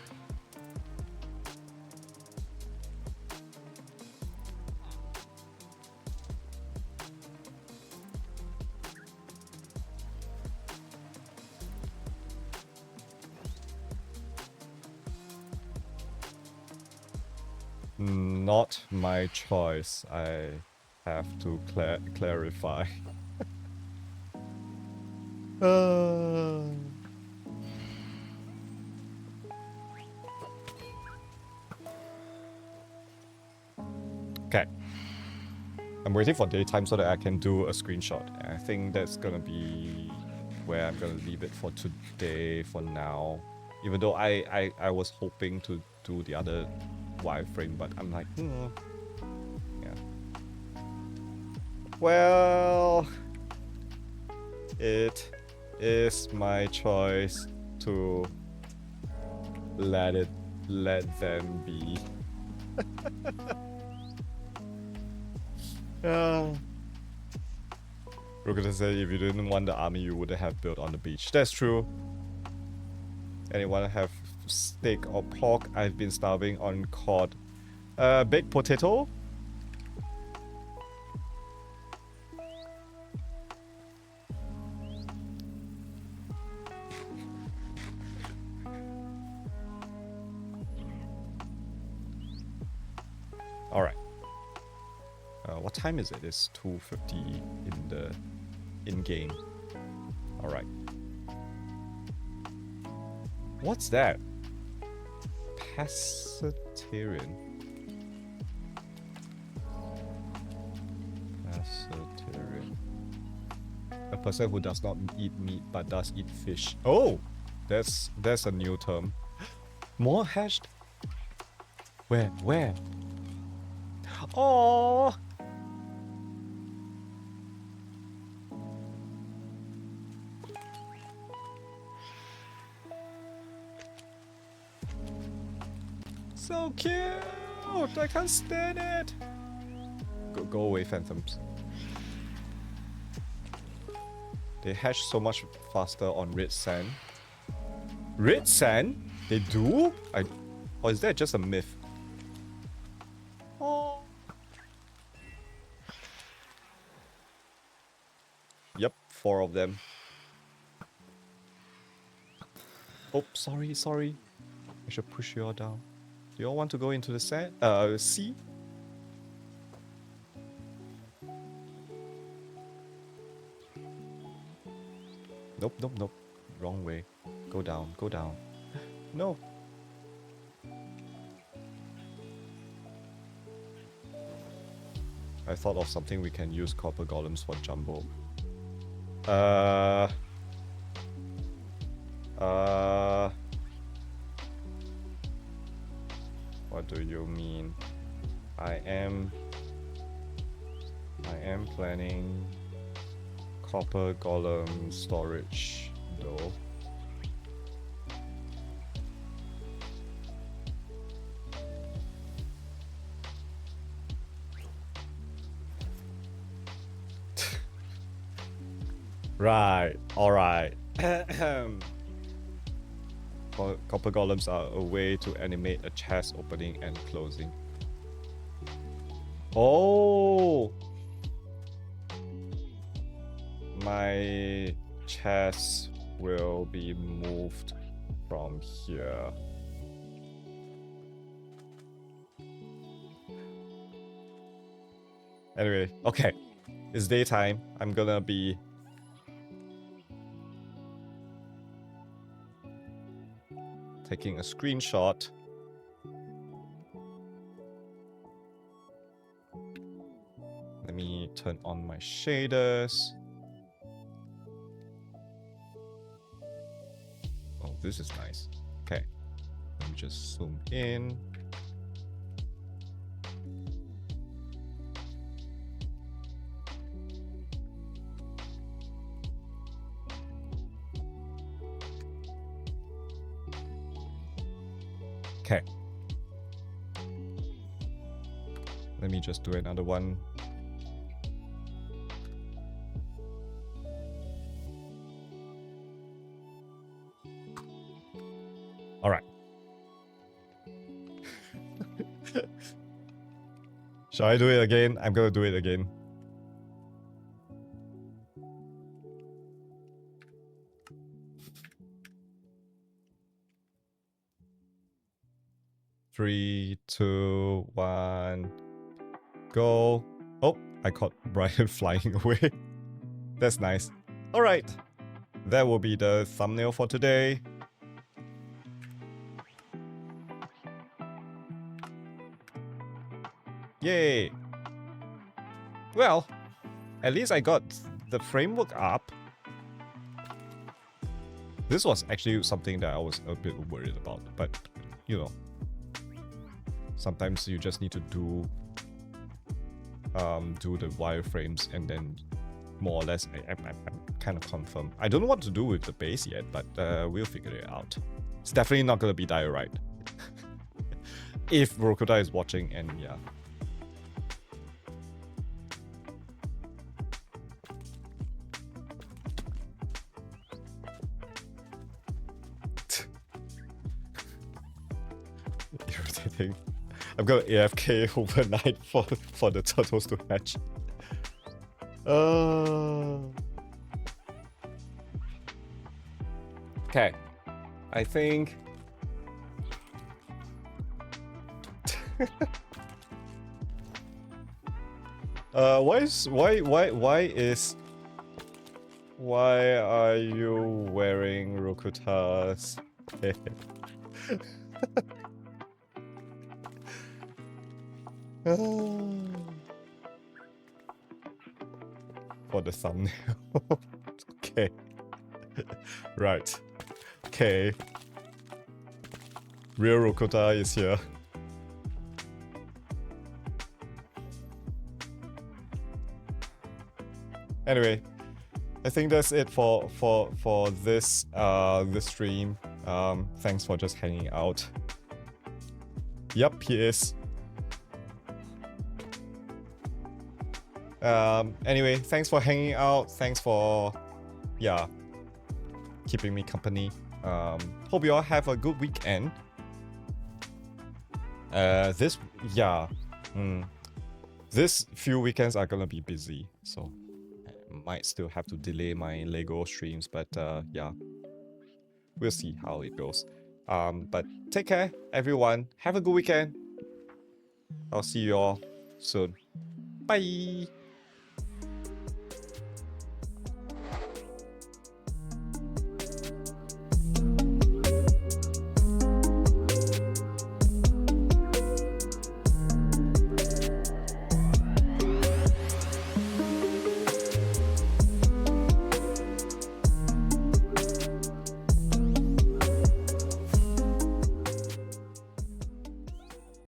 Not my choice. I have to clarify. Okay. I'm waiting for daytime so that I can do a screenshot. I think that's gonna be where I'm gonna leave it for today for now. Even though I was hoping to do the other wireframe, but I'm like, yeah. Well, it is my choice to let them be. We're gonna say if you didn't want the army, you would have built on the beach. That's true. Anyone have steak or pork? I've been starving on cod. Baked potato? Alright. What time is it? It's 2:50 in-game. Alright. What's that? Pescatarian. Pescatarian. A person who does not eat meat but does eat fish. Oh! That's a new term. More hashed? Where? Oh! So cute! I can't stand it! Go away, phantoms. They hatch so much faster on red sand. Red sand? They do? Or is that just a myth? Oh. Yep, 4 of them. Oh, sorry. I should push you all down. Do you all want to go into the sea? Nope. Wrong way. Go down. No. I thought of something we can use copper golems for Jumbo. What do you mean? I am planning copper golem storage though. Right, alright. Copper golems are a way to animate a chest opening and closing. Oh! My chest will be moved from here. Anyway, okay. It's daytime. I'm gonna be taking a screenshot. Let me turn on my shaders. Oh, this is nice. Okay. Let me just zoom in. Okay. Let me just do another one. All right. Shall I do it again? I'm gonna do it again. 3, 2, 1, go. Oh, I caught Brian flying away. That's nice. Alright, that will be the thumbnail for today. Yay! Well, at least I got the framework up. This was actually something that I was a bit worried about, but you know, sometimes you just need to do the wireframes and then more or less I'm kind of confirmed. I don't know what to do with the base yet, but we'll figure it out. It's definitely not gonna be diorite. If Rokota is watching, and yeah. Irritating. I'm gonna AFK overnight for the turtles to hatch. Okay, I think. Why are you wearing Rokuta's head? For the thumbnail. Okay. Right. Okay. Real Rokota is here. Anyway, I think that's it for this this stream. Thanks for just hanging out. Yup, he is. Anyway, thanks for hanging out. Thanks for, yeah, keeping me company. Hope you all have a good weekend. This few weekends are gonna be busy, so I might still have to delay my Lego streams, but yeah, we'll see how it goes. But take care, everyone. Have a good weekend. I'll see you all soon. Bye.